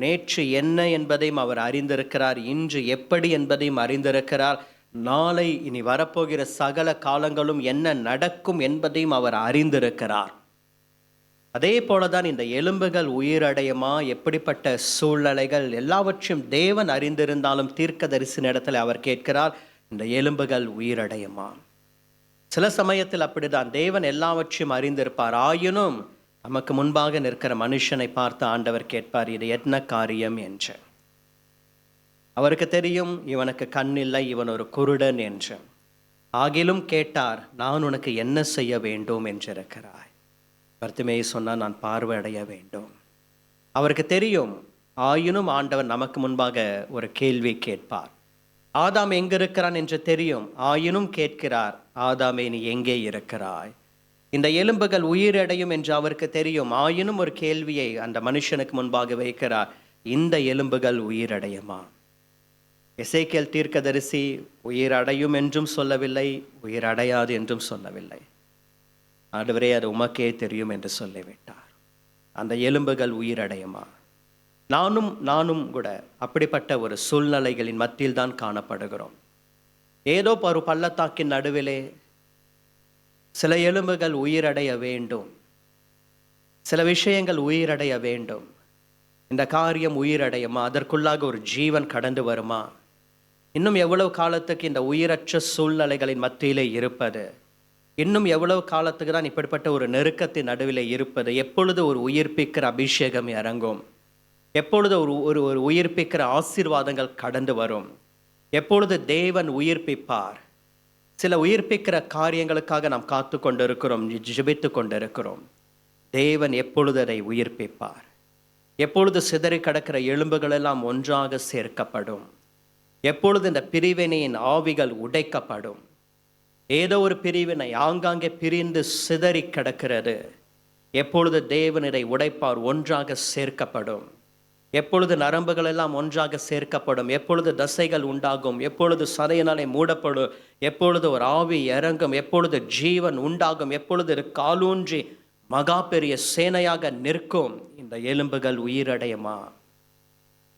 நேற்று என்ன என்பதையும் அவர் அறிந்திருக்கிறார், இன்று எப்படி என்பதையும் அறிந்திருக்கிறார், நாளை இனி வரப்போகிற சகல காலங்களும் என்ன நடக்கும் என்பதையும் அவர் அறிந்திருக்கிறார். அதே போலதான் இந்த எலும்புகள் உயிரடையுமா, எப்படிப்பட்ட சூழ்நிலைகள் எல்லாவற்றையும் தேவன் அறிந்திருந்தாலும் தீர்க்கதரிசியின் இடத்துல அவர் கேட்கிறார், இந்த எலும்புகள் உயிரடையுமா? சில சமயத்தில் அப்படிதான் தேவன் எல்லாவற்றையும் அறிந்திருப்பார். ஆயினும் நமக்கு முன்பாக நிற்கிற மனுஷனை பார்த்து ஆண்டவர் கேட்பார், இது என்ன காரியம் என்று. அவருக்கு தெரியும் இவனுக்கு கண் இல்லை, இவன் ஒரு குருடன் என்று. ஆகிலும் கேட்டார், நான் உனக்கு என்ன செய்ய வேண்டும் என்றிருக்கிறாய். பர்த்திமேயு சொன்னார், நான் பார்வையடைய வேண்டும். அவருக்கு தெரியும். ஆயினும் ஆண்டவர் நமக்கு முன்பாக ஒரு கேள்வி கேட்பார். ஆதாம் எங்க இருக்கிறான் என்று தெரியும். ஆயினும் கேட்கிறார், ஆதாமே நீ எங்கே இருக்கிறாய்? இந்த எலும்புகள் உயிரடையும் என்று அவருக்கு தெரியும். ஆயினும் ஒரு கேள்வியை அந்த மனுஷனுக்கு முன்பாக வைக்கிறார், இந்த எலும்புகள் உயிரடையுமா? எசேக்கியேல் தீர்க்கதரிசி உயிரடையும் என்றும் சொல்லவில்லை, உயிரடையாது என்றும் சொல்லவில்லை. ஆண்டவரே அது உமக்கே தெரியும் என்று சொல்லிவிட்டார். அந்த எலும்புகள் உயிரடையுமா? நானும் கூட அப்படிப்பட்ட ஒரு சூழ்நிலைகளின் மத்தியில் தான் காணப்படுகிறோம். ஏதோ ஒரு பள்ளத்தாக்கின் நடுவிலே சில எலும்புகள் உயிரடைய வேண்டும், சில விஷயங்கள் உயிரடைய வேண்டும். இந்த காரியம் உயிரடையுமா? அதற்குள்ளாக ஒரு ஜீவன் கடந்து வருமா? இன்னும் எவ்வளவு காலத்துக்கு இந்த உயிரற்ற சூழ்நிலைகளின் மத்தியிலே இருப்பது? இன்னும் எவ்வளவு காலத்துக்கு தான் இப்படிப்பட்ட ஒரு நெருக்கத்தின் நடுவில் இருப்பது? எப்பொழுது ஒரு உயிர்ப்பிக்கிற அபிஷேகம் இறங்கும்? எப்பொழுது ஒரு ஒரு ஒரு உயிர்ப்பிக்கிற ஆசீர்வாதங்கள் கடந்து வரும்? எப்பொழுது தேவன் உயிர்ப்பிப்பார்? சில உயிர்ப்பிக்கிற காரியங்களுக்காக நாம் காத்து கொண்டிருக்கிறோம், ஜெபித்து கொண்டிருக்கிறோம். தேவன் எப்பொழுது அதை உயிர்ப்பிப்பார்? எப்பொழுது சிதறி கிடக்கிற எலும்புகள் எல்லாம் ஒன்றாக சேர்க்கப்படும்? எப்பொழுது இந்த பிரிவினையின் ஆவிகள் உடைக்கப்படும்? ஏதோ ஒரு பிரிவினை ஆங்காங்கே பிரிந்து சிதறி கிடக்கிறது. எப்பொழுது தேவன் இதை உடைப்பார்? ஒன்றாக சேர்க்கப்படும். எப்பொழுது நரம்புகள் எல்லாம் ஒன்றாக சேர்க்கப்படும்? எப்பொழுது தசைகள் உண்டாகும்? எப்பொழுது சதையினாலே மூடப்படும்? எப்பொழுது ஒரு ஆவி இறங்கும்? எப்பொழுது ஜீவன் உண்டாகும்? எப்பொழுது காலூன்றி மகா பெரிய சேனையாக நிற்கும்? இந்த எலும்புகள் உயிரடையுமா?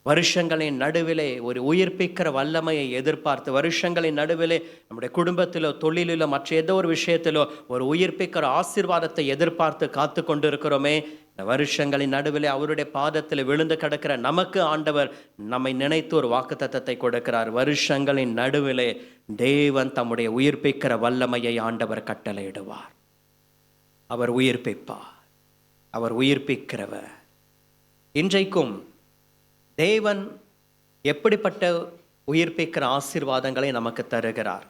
வருஷங்களின் நடுவிலே ஒரு உயிர்ப்பிக்கிற வல்லமையை எதிர்பார்த்து, வருஷங்களின் நடுவிலே நம்முடைய குடும்பத்திலோ தொழிலிலோ மற்ற ஏதோ ஒரு விஷயத்திலோ ஒரு உயிர்ப்பிக்கிற ஆசீர்வாதத்தை எதிர்பார்த்து காத்து கொண்டிருக்கிறோமே. இந்த வருஷங்களின் நடுவிலே அவருடைய பாதத்தில் விழுந்து கிடக்கிற நமக்கு ஆண்டவர் நம்மை நினைத்து ஒரு வாக்குத்தத்தத்தை கொடுக்கிறார். வருஷங்களின் நடுவிலே தேவன் தம்முடைய உயிர்ப்பிக்கிற வல்லமையை ஆண்டவர் கட்டளையிடுவார். அவர் உயிர்ப்பிப்பார். அவர் உயிர்ப்பிக்கிறவர். இன்றைக்கும் தேவன் எப்படிப்பட்ட உயிர்ப்பிக்கிற ஆசீர்வாதங்களை நமக்கு தருகிறார்,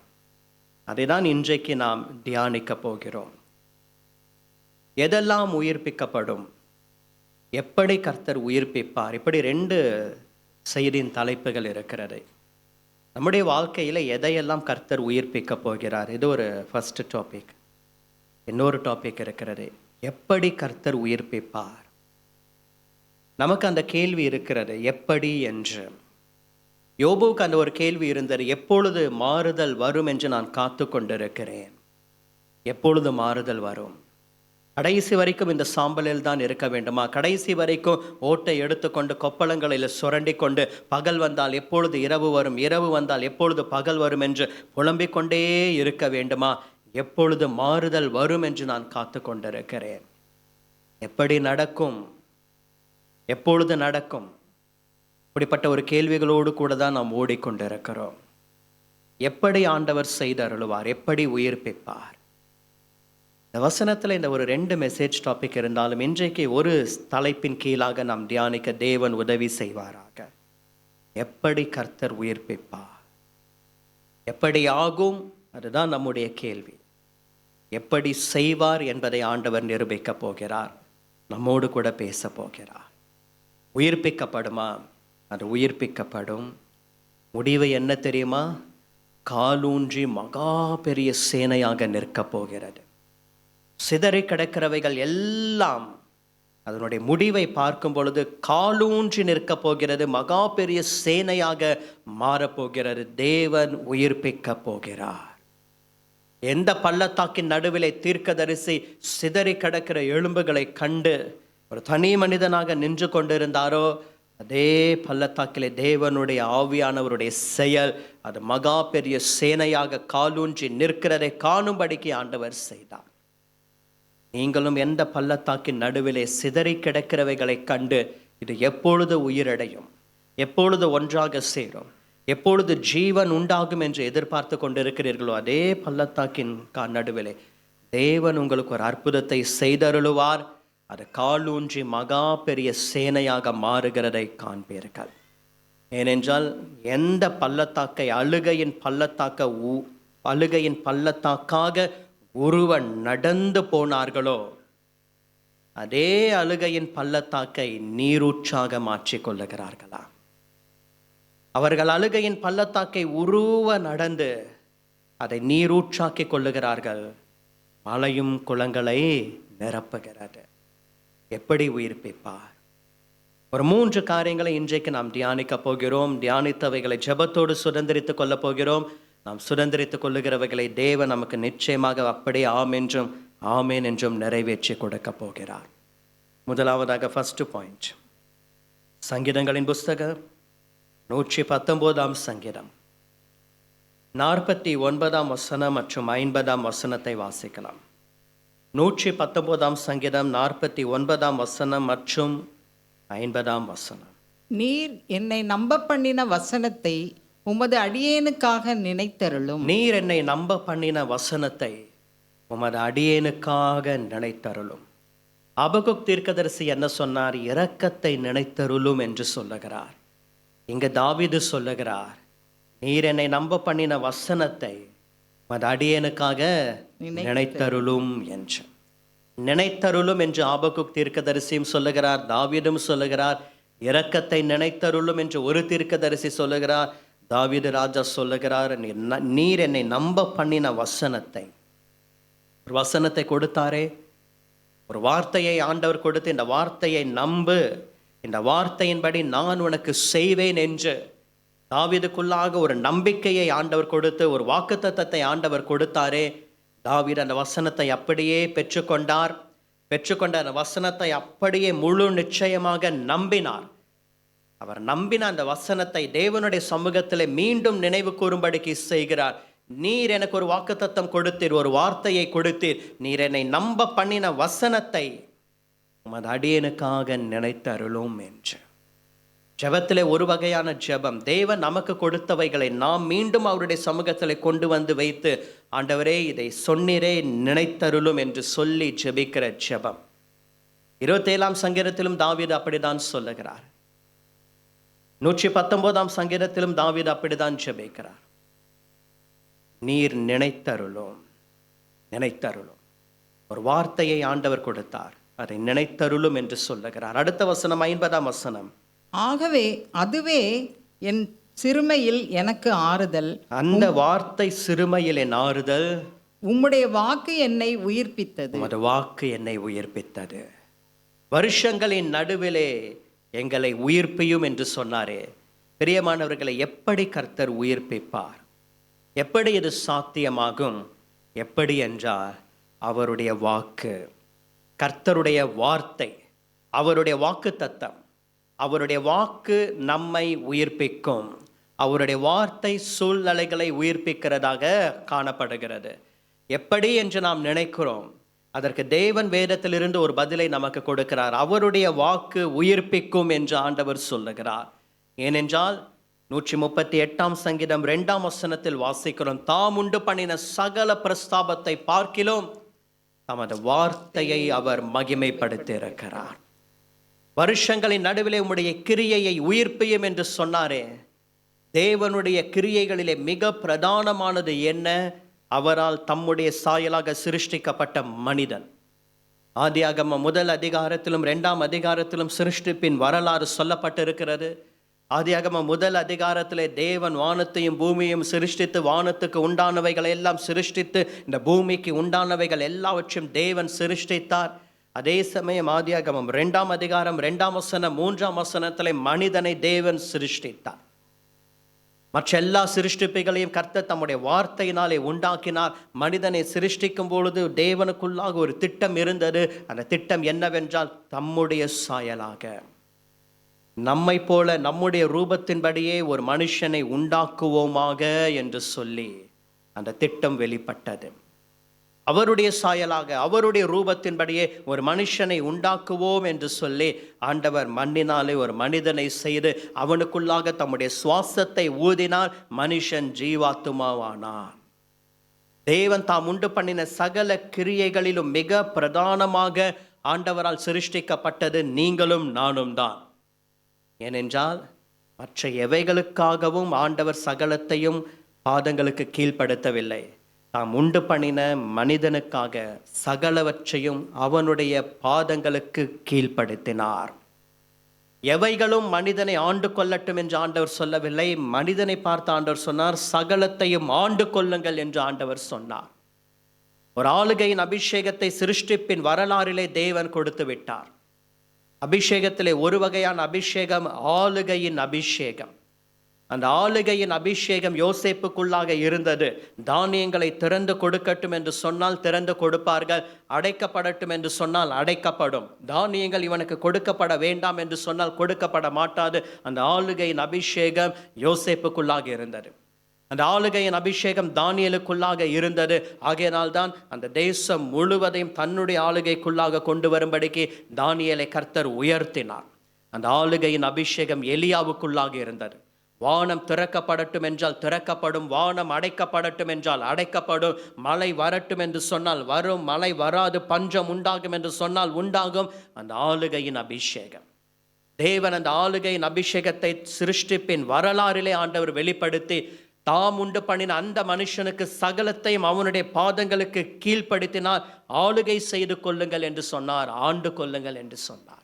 அதை தான் இன்றைக்கு நாம் தியானிக்க போகிறோம். எதெல்லாம் உயிர்ப்பிக்கப்படும்? எப்படி கர்த்தர் உயிர்ப்பிப்பார்? இப்படி 2 செய்தியின் தலைப்புகள் இருக்கிறது. நம்முடைய வாழ்க்கையில் எதையெல்லாம் கர்த்தர் உயிர்ப்பிக்க போகிறார், இது ஒரு ஃபர்ஸ்ட் டாபிக். இன்னொரு டாபிக் இருக்கிறது, எப்படி கர்த்தர் உயிர்ப்பிப்பார். நமக்கு அந்த கேள்வி இருக்கிறது, எப்படி என்று. யோபுவுக்கு அந்த ஒரு கேள்வி இருந்தது, எப்பொழுது மாறுதல் வரும் என்று நான் காத்து கொண்டிருக்கிறேன். எப்பொழுது மாறுதல் வரும்? கடைசி வரைக்கும் இந்த சாம்பலில் தான் இருக்க வேண்டுமா? கடைசி வரைக்கும் ஓட்டை எடுத்துக்கொண்டு கொப்பளங்களில் சுரண்டி கொண்டு பகல் வந்தால் எப்பொழுது இரவு வரும், இரவு வந்தால் எப்பொழுது பகல் வரும் என்று புலம்பிக் கொண்டே இருக்க வேண்டுமா? எப்பொழுது மாறுதல் வரும் என்று நான் காத்து கொண்டிருக்கிறேன். எப்படி நடக்கும்? எப்பொழுது நடக்கும்? இப்படிப்பட்ட ஒரு கேள்விகளோடு கூட தான் நாம் ஓடிக்கொண்டிருக்கிறோம். எப்படி ஆண்டவர் செய்தருளுவார்? எப்படி உயிர்ப்பிப்பார்? இந்த வசனத்தில் இந்த ஒரு 2 மெசேஜ் டாபிக் இருந்தாலும் இன்றைக்கு ஒரு தலைப்பின் கீழாக நாம் தியானிக்க தேவன் உதவி செய்வாராக. எப்படி கர்த்தர் உயிர்ப்பிப்பார்? எப்படி ஆகும்? அதுதான் நம்முடைய கேள்வி. எப்படி செய்வார் என்பதை ஆண்டவர் நிரூபிக்க போகிறார், நம்மோடு கூட பேச போகிறார். உயிர்ப்பிக்கப்படுமா? அது உயிர்ப்பிக்கப்படும். முடிவு என்ன தெரியுமா? காலூன்றி மகா பெரிய சேனையாக நிற்கப் போகிறது. சிதறி கிடக்கிறவைகள் எல்லாம் அதனுடைய முடிவை பார்க்கும் பொழுது காலூன்றி நிற்கப் போகிறது, மகா பெரிய சேனையாக மாறப்போகிறது. தேவன் உயிர்ப்பிக்க போகிறார். எந்த பள்ளத்தாக்கின் நடுவிலே தீர்க்கதரிசி சிதறி கிடக்கிற எலும்புகளை கண்டு ஒரு தனி மனிதனாக நின்று கொண்டிருந்தாரோ, அதே பள்ளத்தாக்கிலே தேவனுடைய ஆவியானவருடைய செயல் அது மகா பெரிய சேனையாக காலூன்றி நிற்கிறதை காணும்படிக்கு ஆண்டவர் செய்தார். நீங்களும் எந்த பள்ளத்தாக்கின் நடுவிலே சிதறி கிடக்கிறவைகளை கண்டு இது எப்பொழுது உயிரடையும், எப்பொழுது ஒன்றாக சேரும், எப்பொழுது ஜீவன் உண்டாகும் என்று எதிர்பார்த்து கொண்டிருக்கிறீர்களோ, அதே பள்ளத்தாக்கின் நடுவிலே தேவன் உங்களுக்கு ஒரு அற்புதத்தை செய்தருளுவார். அது காலூன்றி மகா பெரிய சேனையாக மாறுகிறதை காண்பீர்கள். ஏனென்றால் எந்த பள்ளத்தாக்கை அழுகையின் பள்ளத்தாக்காக ஒருவன் நடந்து போனார்களோ, அதே அழுகையின் பள்ளத்தாக்கை நீரூற்றாக மாற்றிக்கொள்ளுகிறார்களா? அவர்கள் அழுகையின் பள்ளத்தாக்கை நடந்து அதை நீரூற்றாக்கி கொள்ளுகிறார்கள். மலையும் குளங்களை நிரப்புகிறது. எப்படி உயிர்ப்பிப்பார்? ஒரு 3 காரியங்களை இன்றைக்கு நாம் தியானிக்க போகிறோம். தியானித்தவைகளை ஜெபத்தோடு சுதந்திரித்துக் கொள்ள போகிறோம். நாம் சுதந்திரித்துக் கொள்ளுகிறவைகளை தேவன் நமக்கு நிச்சயமாக அப்படியே ஆமென் என்றும் நிறைவேற்றி கொடுக்க போகிறார். முதலாவதாக ஃபர்ஸ்ட் பாயிண்ட், சங்கீதங்களின் புஸ்தகம் 119ஆம் சங்கீதம் 49ஆம் வசனம் மற்றும் 50ஆம் வசனத்தை வாசிக்கலாம். 119 சங்கீதம் 49 வசனம் மற்றும் 50 வசனம். நீர் என்னை நம்ப பண்ணின வசனத்தை உமது அடியேனுக்காக நினைத்தருளும். நீர் என்னை நம்ப பண்ணின வசனத்தை உமது அடியேனுக்காக நினைத்தருளும். ஆபகுக் தீர்க்கதரிசி என்ன சொன்னார்? இரக்கத்தை நினைத்தருளும் என்று சொல்லுகிறார். இங்க தாவீது சொல்லுகிறார், நீர் என்னை நம்ப பண்ணின வசனத்தை உமது அடியேனுக்காக நினைத்தருளும் என்று. நினைத்தருளும் என்று ஆபகுக் தீர்க்கதரிசியும் சொல்லுகிறார், தாவீதும் சொல்லுகிறார். இரக்கத்தை நினைத்தருளும் என்று ஒரு தீர்க்கதரிசி சொல்லுகிறார், தாவீது ராஜா சொல்லுகிறார், நீர் என்னை நம்ப பண்ணின வசனத்தை. ஒரு வசனத்தை கொடுத்தாரே, ஒரு வார்த்தையை ஆண்டவர் கொடுத்து, இந்த வார்த்தையை நம்பு, இந்த வார்த்தையின்படி நான் உனக்கு செய்வேன் என்று தாவீதுக்குள்ளாக ஒரு நம்பிக்கையை ஆண்டவர் கொடுத்து, ஒரு வாக்குத்தத்தத்தை ஆண்டவர் கொடுத்தாரே. தாவீது அந்த வசனத்தை அப்படியே பெற்றுக்கொண்டார். பெற்றுக்கொண்ட அந்த வசனத்தை அப்படியே முழு நிச்சயமாக நம்பினார். அவர் நம்பின அந்த வசனத்தை தேவனுடைய சமூகத்திலே மீண்டும் நினைவு கூறும்படிக்கு செய்கிறார். நீர் எனக்கு ஒரு வாக்குத்தத்தம் கொடுத்தீர், ஒரு வார்த்தையை கொடுத்தீர், நீர் என்னை நம்ப பண்ணின வசனத்தை உமது அடியேனுக்காக நினைத்தருளும் என்று. ஜெபத்திலே ஒரு வகையான ஜெபம், தேவன் நமக்கு கொடுத்தவைகளை நாம் மீண்டும் அவருடைய சமூகத்திலே கொண்டு வந்து வைத்து, ஆண்டவரே இதை சொன்னீரே நினைத்தருளும் என்று சொல்லி ஜெபிக்கிற ஜெபம். 27 சங்கீதத்திலும் தாவீது அப்படிதான் சொல்லுகிறார். 119 சங்கீதத்திலும் தாவீது அப்படிதான் ஜெபிக்கிறார். நீர் நினைத்தருளும், நினைத்தருளும். ஒரு வார்த்தையை ஆண்டவர் கொடுத்தார், அதை நினைத்தருளும் என்று சொல்லுகிறார். அடுத்த வசனம் 50 வசனம். ஆகவே அதுவே என் சிறுமையில் எனக்கு ஆறுதல். அந்த வார்த்தை சிறுமையில் என் ஆறுதல். உம்முடைய வாக்கு என்னை உயிர்ப்பித்தது. உமது வாக்கு என்னை உயிர்ப்பித்தது. வருஷங்களின் நடுவிலே எங்களை உயிர்ப்பியும் என்று சொன்னாரே. பிரியமானவர்களை, எப்படி கர்த்தர் உயிர்ப்பிப்பார்? எப்படி இது சாத்தியமாகும்? எப்படி என்றால் அவருடைய வாக்கு, கர்த்தருடைய வார்த்தை, அவருடைய வாக்கு தத்தம். அவருடைய வாக்கு நம்மை உயிர்ப்பிக்கும். அவருடைய வார்த்தை சூழ்நிலைகளை உயிர்ப்பிக்கிறதாக காணப்படுகிறது. எப்படி என்று நாம் நினைக்கிறோம், அதற்கு தேவன் வேதத்திலிருந்து ஒரு பதிலை நமக்கு கொடுக்கிறார். அவருடைய வாக்கு உயிர்ப்பிக்கும் என்று ஆண்டவர் சொல்லுகிறார். ஏனென்றால் 138 சங்கீதம் 2 வசனத்தில் வாசிக்கிறோம், தாம் உண்டு பண்ணின சகல பிரஸ்தாபத்தை பார்க்கிலும் தமது வார்த்தையை அவர் மகிமைப்படுத்தி இருக்கிறார். வருஷங்களின் நடுவிலே உம்முடைய கிரியையை உயிர்ப்பியும் என்று சொன்னாரே. தேவனுடைய கிரியைகளிலே மிக பிரதானமானது என்ன? அவரால் தம்முடைய சாயலாக சிருஷ்டிக்கப்பட்ட மனிதன். ஆதியாகம 1 அதிகாரத்திலும் 2 அதிகாரத்திலும் சிருஷ்டிப்பின் வரலாறு சொல்லப்பட்டிருக்கிறது. ஆதியாகம 1 அதிகாரத்திலே தேவன் வானத்தையும் பூமியையும் சிருஷ்டித்து, வானத்துக்கு உண்டானவைகளை எல்லாம் சிருஷ்டித்து, இந்த பூமிக்கு உண்டானவைகள் எல்லாவற்றையும் தேவன் சிருஷ்டித்தார். அதே சமயம் ஆதியாகமம் 2 அதிகாரம் 2 வசனம் 3 வசனத்திலே மனிதனை தேவன் சிருஷ்டித்தார். மற்ற எல்லா சிருஷ்டிப்புகளையும் கர்த்தர் தம்முடைய வார்த்தையினாலே உண்டாக்கினார். மனிதனை சிருஷ்டிக்கும் பொழுது தேவனுக்குள்ளாக ஒரு திட்டம் இருந்தது. அந்த திட்டம் என்னவென்றால், தம்முடைய சாயலாக, நம்மை போல நம்முடைய ரூபத்தின்படியே ஒரு மனுஷனை உண்டாக்குவோமாக என்று சொல்லி அந்த திட்டம் வெளிப்பட்டது. அவருடைய சாயலாக, அவருடைய ரூபத்தின்படியே ஒரு மனுஷனை உண்டாக்குவோம் என்று சொல்லி ஆண்டவர் மண்ணினாலே ஒரு மனிதனை செய்து அவனுக்குள்ளாக தம்முடைய சுவாசத்தை ஊதினால் மனுஷன் ஜீவாத்துமாவானான். தேவன் தாம் உண்டு பண்ணின சகல கிரியைகளிலும் மிக பிரதானமாக ஆண்டவரால் சிருஷ்டிக்கப்பட்டது நீங்களும் நானும் தான். ஏனென்றால் மற்ற எவைகளுக்காகவும் ஆண்டவர் சகலத்தையும் பாதங்களுக்கு கீழ்ப்படுத்தவில்லை. தாம் உண்டு பண்ணின மனிதனுக்காக சகலவற்றையும் அவனுடைய பாதங்களுக்கு கீழ்ப்படுத்தினார். எவைகளும் மனிதனை ஆண்டு கொள்ளட்டும் என்று ஆண்டவர் சொல்லவில்லை. மனிதனை பார்த்து ஆண்டவர் சொன்னார், சகலத்தையும் ஆண்டு கொள்ளுங்கள் என்று ஆண்டவர் சொன்னார். ஒரு ஆளுகையின் அபிஷேகத்தை சிருஷ்டிப்பின் வரலாறிலே தேவன் கொடுத்து விட்டார். அபிஷேகத்திலே ஒரு வகையான அபிஷேகம் ஆளுகையின் அபிஷேகம். அந்த ஆளுகையின் அபிஷேகம் யோசேப்புக்குள்ளாக இருந்தது. தானியங்களை திறந்து கொடுக்கட்டும் என்று சொன்னால் திறந்து கொடுப்பார்கள், அடைக்கப்படட்டும் என்று சொன்னால் அடைக்கப்படும். தானியங்கள் இவனுக்கு கொடுக்கப்பட வேண்டாம் என்று சொன்னால் கொடுக்கப்பட மாட்டாது. அந்த ஆளுகையின் அபிஷேகம் யோசேப்புக்குள்ளாக இருந்தது. அந்த ஆளுகையின் அபிஷேகம் தானியேலுக்குள்ளாக இருந்தது. ஆகையினால்தான் அந்த தேசம் முழுவதையும் தன்னுடைய ஆளுகைக்குள்ளாக கொண்டு வரும்படிக்கு தானியேலை கர்த்தர் உயர்த்தினார். அந்த ஆளுகையின் அபிஷேகம் எலியாவுக்குள்ளாக இருந்தது. வானம் திறக்கப்படட்டும் என்றால் திறக்கப்படும், வானம் அடைக்கப்படட்டும் என்றால் அடைக்கப்படும், மழை வரட்டும் என்று சொன்னால் வரும், மழை வராது, பஞ்சம் உண்டாகும் என்று சொன்னால் உண்டாகும். அந்த ஆளுகையின் அபிஷேகம், தேவன் அந்த ஆளுகையின் அபிஷேகத்தை சிருஷ்டிப்பின் வரலாறிலே ஆண்டவர் வெளிப்படுத்தி தாம் உண்டு பண்ணின அந்த மனுஷனுக்கு சகலத்தையும் அவனுடைய பாதங்களுக்கு கீழ்ப்படுத்தினார். ஆளுகை செய்து கொள்ளுங்கள் என்று சொன்னார், ஆண்டு கொள்ளுங்கள் என்று சொன்னார்.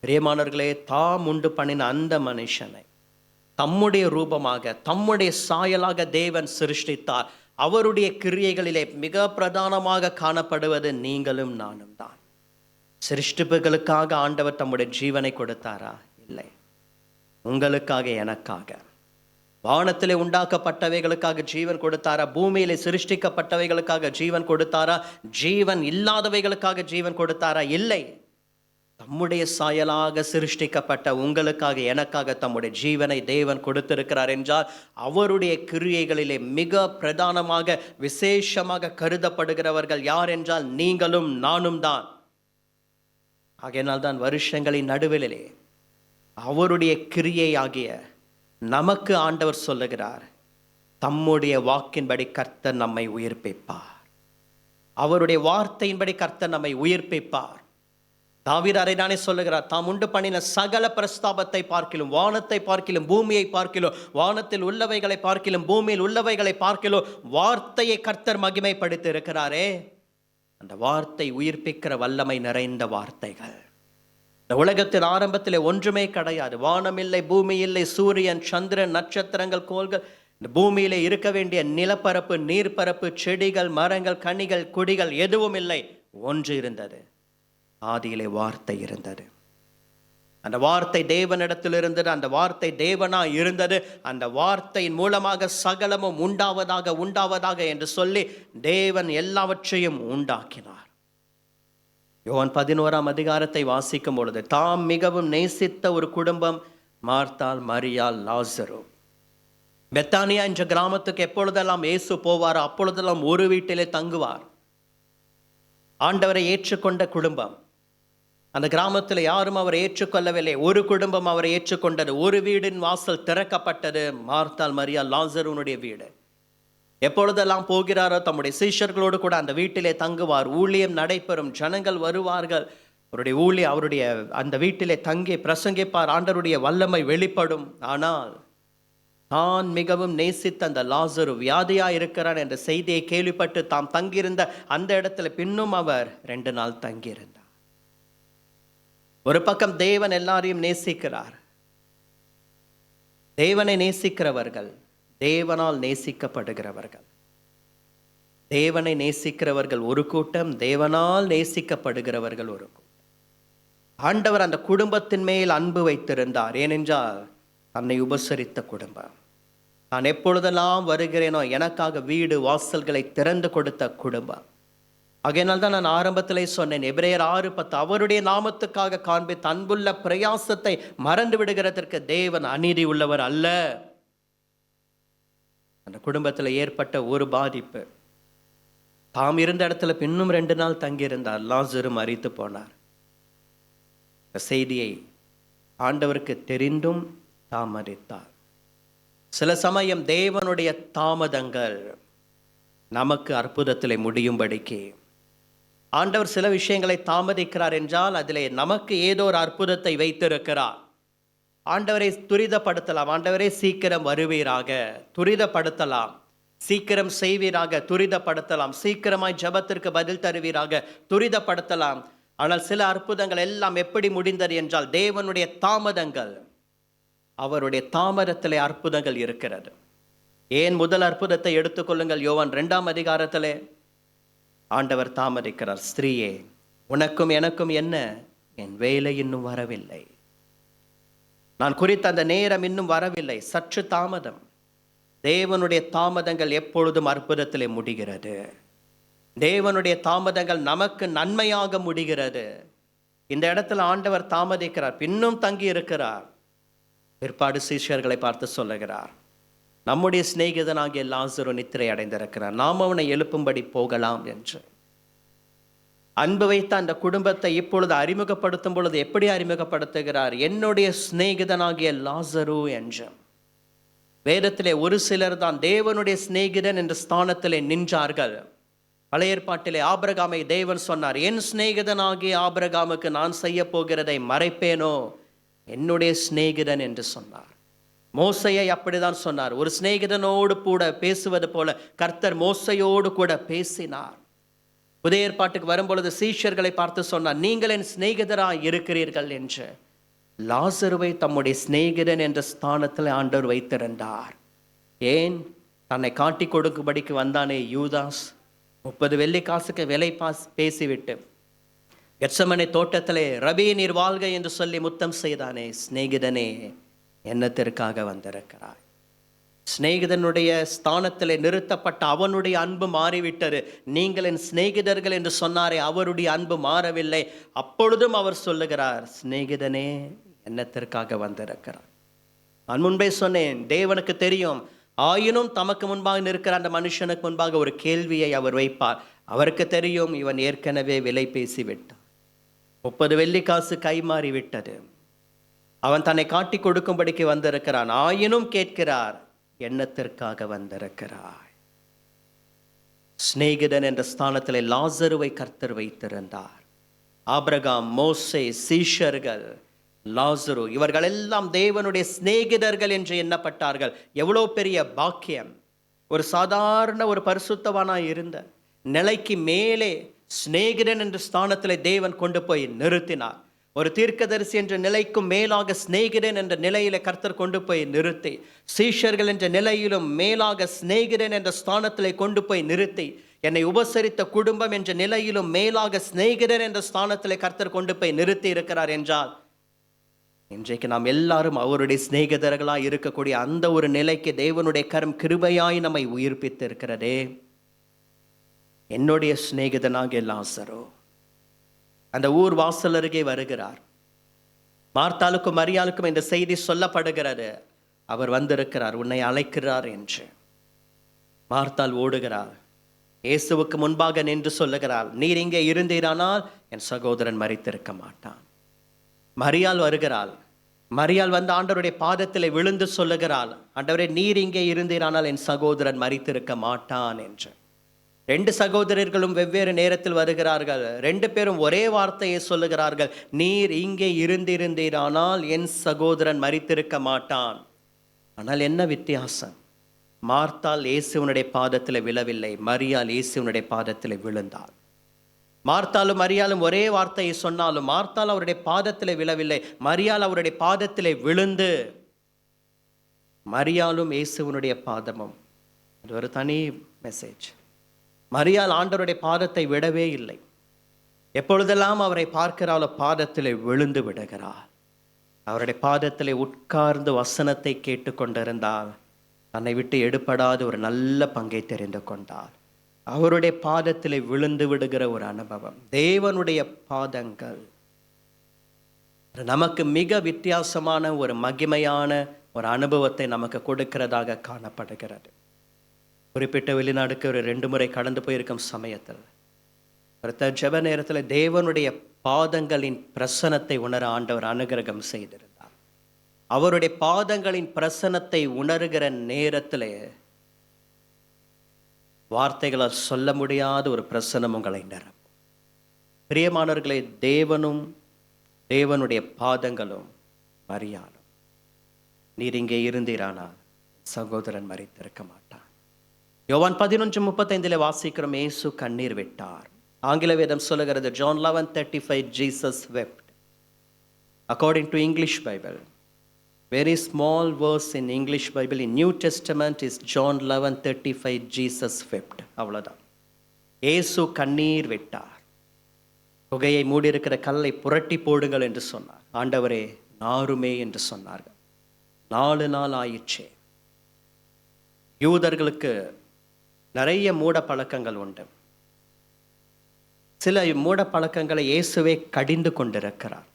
பிரியமானவர்களே, தாம் உண்டு பண்ணின அந்த மனுஷனை தம்முடைய ரூபமாக தம்முடைய சாயலாக தேவன் சிருஷ்டித்தார். அவருடைய கிரியைகளிலே மிக பிரதானமாக காணப்படுவது நீங்களும் நானும் தான். சிருஷ்டிப்புகளுக்காக ஆண்டவர் தம்முடைய ஜீவனை கொடுத்தாரா? இல்லை. உங்களுக்காக, எனக்காக. வானத்திலே உண்டாக்கப்பட்டவைகளுக்காக ஜீவன் கொடுத்தாரா? பூமியிலே சிருஷ்டிக்கப்பட்டவைகளுக்காக ஜீவன் கொடுத்தாரா? ஜீவன் இல்லாதவைகளுக்காக ஜீவன் கொடுத்தாரா? இல்லை. தம்முடைய சாயலாக சிருஷ்டிக்கப்பட்ட உங்களுக்காக, எனக்காக தம்முடைய ஜீவனை தேவன் கொடுத்திருக்கிறார் என்றால் அவருடைய கிரியைகளிலே மிக பிரதானமாக விசேஷமாக கருதப்படுகிறவர்கள் யார் என்றால் நீங்களும் நானும் தான். ஆகையினால் தான் வருஷங்களின் நடுவிலே அவருடைய கிரியையாகிய நமக்கு ஆண்டவர் சொல்லுகிறார், தம்முடைய வாக்கின்படி கர்த்தர் நம்மை உயிர்ப்பிப்பார். அவருடைய வார்த்தையின்படி கர்த்தர் நம்மை உயிர்ப்பிப்பார். தாவீது அதைதானே சொல்லுகிறார், தாம் உண்டு பண்ணின சகல பிரஸ்தாபத்தை பார்க்கிலும், வானத்தை பார்க்கிலும், பூமியை பார்க்கிலும், வானத்தில் உள்ளவைகளை பார்க்கிலும், பூமியில் உள்ளவைகளை பார்க்கிலும் வார்த்தையை கர்த்தர் மகிமைப்படுத்தி இருக்கிறாரே. அந்த வார்த்தை உயிர்ப்பிக்கிற வல்லமை நிறைந்த வார்த்தைகள். இந்த உலகத்தின் ஆரம்பத்தில் ஒன்றுமே கிடையாது. வானம் இல்லை, பூமி இல்லை, சூரியன், சந்திரன், நட்சத்திரங்கள், கோள்கள், இந்த பூமியிலே இருக்க வேண்டிய நிலப்பரப்பு, நீர்ப்பரப்பு, செடிகள், மரங்கள், கனிகள், கொடிகள் எதுவும் இல்லை. ஒன்று இருந்தது, ஆதியிலே வார்த்தை இருந்தது. அந்த வார்த்தை தேவனிடத்தில் இருந்தது. அந்த வார்த்தை தேவனா இருந்தது. அந்த வார்த்தையின் மூலமாக சகலமும் உண்டாவதாக உண்டாவதாக என்று சொல்லி தேவன் எல்லாவற்றையும் உண்டாக்கினார். யோவான் 11ஆம் அதிகாரத்தை வாசிக்கும் பொழுது தாம் மிகவும் நேசித்த ஒரு குடும்பம், மார்த்தாள், மரியாள், லாசரு. பெத்தானியா என்ற கிராமத்துக்கு எப்பொழுதெல்லாம் இயேசு போவாரோ அப்பொழுதெல்லாம் ஒரு வீட்டிலே தங்குவார். ஆண்டவரை ஏற்றுக்கொண்ட குடும்பம். அந்த கிராமத்தில் யாரும் அவரை ஏற்றுக்கொள்ளவில்லை. ஒரு குடும்பம் அவரை ஏற்றுக்கொண்டது. ஒரு வீடின் வாசல் திறக்கப்பட்டது, மார்த்தாள், மரியாள், லாசருனுடைய வீடு. எப்பொழுதெல்லாம் போகிறாரோ தம்முடைய சீஷர்களோடு கூட அந்த வீட்டிலே தங்குவார். ஊழியம் நடைபெறும், ஜனங்கள் வருவார்கள். அவருடைய ஊழியம், அவருடைய அந்த வீட்டிலே தங்கி பிரசங்கிப்பார். ஆண்டவருடைய வல்லமை வெளிப்படும். ஆனால் தான் மிகவும் நேசித்த அந்த லாசரு வியாதியா இருக்கிறான் என்ற செய்தியை கேள்விப்பட்டு தாம் தங்கியிருந்த அந்த இடத்துல பின்னும் அவர் 2 நாள் தங்கியிருந்தார். ஒரு பக்கம் தேவன் எல்லாரையும் நேசிக்கிறார். தேவனை நேசிக்கிறவர்கள் தேவனால் நேசிக்கப்படுகிறவர்கள். தேவனை நேசிக்கிறவர்கள் ஒரு கூட்டம், தேவனால் நேசிக்கப்படுகிறவர்கள் ஒரு கூட்டம். ஆண்டவர் அந்த குடும்பத்தின் மேல் அன்பு வைத்திருந்தார். ஏனென்றால் தன்னை உபசரித்த குடும்பம். நான் எப்பொழுதெல்லாம் வருகிறேனோ எனக்காக வீடு வாசல்களை திறந்து கொடுத்த குடும்பம். ஆகையினால் தான் நான் ஆரம்பத்திலே சொன்னேன், எபிரேயர் 6:10, அவருடைய நாமத்துக்காக காண்பித்த அன்புள்ள பிரயாசத்தை மறந்து விடுகிறதற்கு தேவன் அநீதி உள்ளவர் அல்ல. அந்த குடும்பத்தில் ஏற்பட்ட ஒரு பாதிப்பு, தாம் இருந்த இடத்துல பின்னும் 2 நாள் தங்கியிருந்தார். லாசரு மரித்து போனார். இந்த செய்தியை ஆண்டவருக்கு தெரிந்தும் தாமதித்தார். சில சமயம் தேவனுடைய தாமதங்கள் நமக்கு அற்புதத்திலே முடியும்படிக்கு ஆண்டவர் சில விஷயங்களை தாமதிக்கிறார் என்றால் அதிலே நமக்கு ஏதோ ஒரு அற்புதத்தை வைத்திருக்கிறார். ஆண்டவரை துரிதப்படுத்தலாம். ஆண்டவரே சீக்கிரம் வருவீராக, துரிதப்படுத்தலாம். சீக்கிரம் செய்வீராக, துரிதப்படுத்தலாம். சீக்கிரமாய் ஜெபத்திற்கு பதில் தருவீராக, துரிதப்படுத்தலாம். ஆனால் சில அற்புதங்கள் எல்லாம் எப்படி முடிந்தது என்றால் தேவனுடைய தாமதங்கள், அவருடைய தாமதத்திலே அற்புதங்கள் இருக்கிறது. ஏன் முதல் அற்புதத்தை எடுத்துக்கொள்ளுங்கள். யோவான் 2ஆம் அதிகாரத்திலே ஆண்டவர் தாமதிக்கிறார். ஸ்திரீயே, உனக்கும் எனக்கும் என்ன? என் வேலை இன்னும் வரவில்லை. நான் குறித்த அந்த நேரம் இன்னும் வரவில்லை. சற்று தாமதம். தேவனுடைய தாமதங்கள் எப்பொழுதும் அற்புதத்திலே முடிகிறது. தேவனுடைய தாமதங்கள் நமக்கு நன்மையாக முடிகிறது. இந்த இடத்துல ஆண்டவர் தாமதிக்கிறார், பின்னும் தங்கி இருக்கிறார். பிற்பாடு சீஷர்களை பார்த்து சொல்லுகிறார், நம்முடைய சிநேகிதனாகிய லாசரு நித்திரை அடைந்திருக்கிறார், நாம் அவனை எழுப்பும்படி போகலாம் என்று. அன்பு வைத்த அந்த குடும்பத்தை இப்பொழுது அறிமுகப்படுத்தும் பொழுது எப்படி அறிமுகப்படுத்துகிறார்? என்னுடைய சிநேகிதனாகிய லாசரு என்று. வேதத்திலே ஒரு சிலர் தான் தேவனுடைய சிநேகிதன் என்ற ஸ்தானத்திலே நின்றார்கள். பழைய ஏற்பாட்டிலே ஆபிரகாமை தேவன் சொன்னார், என் சிநேகிதனாகிய ஆபிரகாமுக்கு நான் செய்ய போகிறதை மறைப்பேனோ? என்னுடைய சிநேகிதன் என்று சொன்னார். மோசையை அப்படிதான் சொன்னார். ஒரு சிநேகிதனோடு கூட பேசுவது போல கர்த்தர் மோசையோடு கூட பேசினார். புதிய ஏற்பாட்டுக்கு வரும்பொழுது சீஷர்களை பார்த்து சொன்னார், நீங்கள் என் சிநேகிதராய் இருக்கிறீர்கள் என்று. லாசருவை தம்முடைய சிநேகிதன் என்ற ஸ்தானத்தில் ஆண்டவர் வைத்திருந்தார். ஏன்? தன்னை காட்டி கொடுக்கும்படிக்கு வந்தானே யூதாஸ், 30 வெள்ளி காசுக்கு விலை பேசிவிட்டு கெத்செமனே தோட்டத்திலே ரபி நீர் வாழ்க என்று சொல்லி முத்தம் செய்தானே, சிநேகிதனே என்னத்திற்காக வந்திருக்கிறாய்? சிநேகிதனுடைய ஸ்தானத்திலே நிறுத்தப்பட்ட அவனுடைய அன்பு மாறிவிட்டது. நீங்கள் என் சிநேகிதர்கள் என்று சொன்னாரே, அவருடைய அன்பு மாறவில்லை. அப்பொழுதும் அவர் சொல்லுகிறார், சிநேகிதனே என்னத்திற்காக வந்திருக்கிறார்? நான் முன்பே சொன்னேன், தேவனுக்கு தெரியும். ஆயினும் தமக்கு முன்பாக நிற்கிற அந்த மனுஷனுக்கு முன்பாக ஒரு கேள்வியை அவர் வைப்பார். அவருக்கு தெரியும், இவன் ஏற்கனவே விலை பேசி விட்டான், 30 வெள்ளி காசு கைமாறி விட்டது. அவன் தன்னை காட்டி கொடுக்கும்படிக்கு வந்திருக்கிறான். ஆயினும் கேட்கிறார், எண்ணத்திற்காக வந்திருக்கிறாய்? சிநேகிதன் என்ற ஸ்தானத்திலே லாசருவை கர்த்தர் வைத்திருந்தார். ஆபிரகாம், மோசே, சீஷர்கள், லாசரு இவர்கள் எல்லாம் தேவனுடைய சிநேகிதர்கள் என்று எண்ணப்பட்டார்கள். எவ்வளோ பெரிய பாக்கியம்! ஒரு சாதாரண ஒரு பரிசுத்தவானாய் இருந்த நிலைக்கு மேலே சிநேகிதன் என்ற ஸ்தானத்திலே தேவன் கொண்டு போய் நிறுத்தினார். ஒரு தீர்க்கதரிசி என்ற நிலைக்கும் மேலாக சிநேகிதன் என்ற நிலையில கர்த்தர் கொண்டு போய் நிறுத்தி, சீஷர்கள் என்ற நிலையிலும் மேலாக சிநேகிதன் என்ற ஸ்தானத்திலே கொண்டு போய் நிறுத்தி, என்னை உபசரித்த குடும்பம் என்ற நிலையிலும் மேலாக சிநேகிதன் என்ற ஸ்தானத்திலே கர்த்தர் கொண்டு போய் நிறுத்தி இருக்கிறார் என்றால், இன்றைக்கு நாம் எல்லாரும் அவருடைய சிநேகிதர்களாய் இருக்கக்கூடிய அந்த ஒரு நிலைக்கு தேவனுடைய கரம் கிருபையாய் நம்மை உயிர்ப்பித்து இருக்கிறதே. என்னுடைய சிநேகிதனாகிய லாசரு அந்த ஊர் வாசல் அருகே வருகிறார். மார்த்தாளுக்கும் மரியாளுக்கும் இந்த செய்தி சொல்லப்படுகிறது. அவர் வந்திருக்கிறார், உன்னை அழைக்கிறார் என்று. மார்த்தாள் ஓடுகிறார், இயேசுவுக்கு முன்பாக நின்று சொல்லுகிறாள், நீர் இங்கே இருந்தீரானால் என் சகோதரன் மரித்திருக்க மாட்டான். மரியாள் வருகிறாள். மரியாள் வந்து ஆண்டவருடைய பாதத்தில் விழுந்து சொல்லுகிறாள், ஆண்டவரே நீர் இங்கே இருந்தீரானால் என் சகோதரன் மரித்திருக்க மாட்டான் என்று. 2 சகோதரர்களும் வெவ்வேறு நேரத்தில் வருகிறார்கள். 2 பேரும் ஒரே வார்த்தையை சொல்லுகிறார்கள், நீர் இங்கே இருந்திருந்தீரானால் என் சகோதரன் மரித்திருக்க மாட்டான். ஆனால் என்ன வித்தியாசம்? மார்த்தாள் இயேசுவனுடைய பாதத்தில் விழவில்லை, மரியாள் இயேசுவனுடைய பாதத்தில் விழுந்தாள். மார்த்தாலும் மரியாளும் ஒரே வார்த்தையை சொன்னாலும் மார்த்தாள் அவருடைய பாதத்தில் விழவில்லை, மரியாள் அவருடைய பாதத்தில் விழுந்து, மரியாளும் இயேசுவனுடைய பாதமும் அது ஒரு தனி மெசேஜ். மரியாள் ஆண்டவருடைய பாதத்தை விடவே இல்லை. எப்பொழுதெல்லாம் அவரை பார்க்கிறாளோ பாதத்திலே விழுந்து விடுகிறாள். அவருடைய பாதத்திலே உட்கார்ந்து வசனத்தை கேட்டு கொண்டிருந்தால் தன்னை விட்டு எடுபடாத ஒரு நல்ல பங்கை தெரிந்து கொண்டாள். அவருடைய பாதத்திலே விழுந்து விடுகிற ஒரு அனுபவம். தேவனுடைய பாதங்கள் நமக்கு மிக வித்தியாசமான ஒரு மகிமையான ஒரு அனுபவத்தை நமக்கு கொடுக்கிறதாக காணப்படுகிறது. குறிப்பிட்ட வெளிநாடுக்கு ஒரு 2 முறை கடந்து போயிருக்கும் சமயத்தில் ஒருத்தர் ஜெப நேரத்தில் தேவனுடைய பாதங்களின் பிரசனத்தை உணர ஆண்டவர் அனுகிரகம் செய்திருந்தார். அவருடைய பாதங்களின் பிரசனத்தை உணர்கிற நேரத்தில் வார்த்தைகளால் சொல்ல முடியாத ஒரு பிரசனம் உங்களை நிரப்பும். பிரியமானவர்களே, தேவனும் தேவனுடைய பாதங்களும் மரியாளும், நீர் இங்கே இருந்தீரானால் சகோதரன் மரித்திருக்க மாட்டான். யோவான் 11:35 வாசிக்கிறோம், இயேசு கண்ணீர் விட்டார். ஆங்கில வேதம் சொல்லுகிறது John 11:35 Jesus wept. According to English Bible, very small verse in English Bible in New Testament is John 11:35 Jesus wept. அவ்வளவுதான். இயேசு கண்ணீர் விட்டார். குகையை மூடியிருக்கிற கல்லை புரட்டி போடுங்கள் என்று சொன்னார். ஆண்டவரே நாருமே என்று சொன்னார்கள். 4 நாள் ஆயிற்றே. யூதர்களுக்கு நிறைய மூட பழக்கங்கள் உண்டு. சில மூட பழக்கங்களை இயேசுவே கடிந்து கொண்டிருக்கிறார்.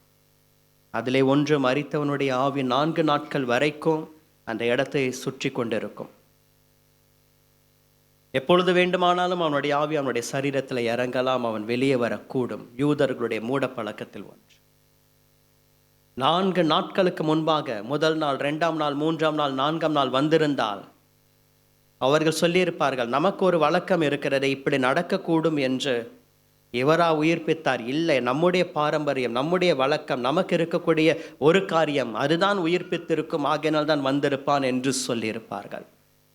அதிலே ஒன்று, மரித்தவனுடைய ஆவி 4 நாட்கள் வரைக்கும் அந்த இடத்தை சுற்றி கொண்டிருக்கும். எப்பொழுது வேண்டுமானாலும் அவனுடைய ஆவி அவனுடைய சரீரத்தில் இறங்கலாம், அவன் வெளியே வரக்கூடும். யூதர்களுடைய மூட பழக்கத்தில் ஒன்று. 4 நாட்களுக்கு முன்பாக முதல் நாள், 2ஆம் நாள், 3ஆம் நாள், 4ஆம் நாள் வந்திருந்தால் அவர்கள் சொல்லியிருப்பார்கள், நமக்கு ஒரு வழக்கம் இருக்கிறது, இப்படி நடக்கக்கூடும் என்று. இவரா உயிர்ப்பித்தார்? இல்லை, நம்முடைய பாரம்பரியம், நம்முடைய வழக்கம், நமக்கு இருக்கக்கூடிய ஒரு காரியம் அதுதான் உயிர்ப்பித்திருக்கும், ஆகையினால் தான் வந்திருப்பான் என்று சொல்லியிருப்பார்கள்.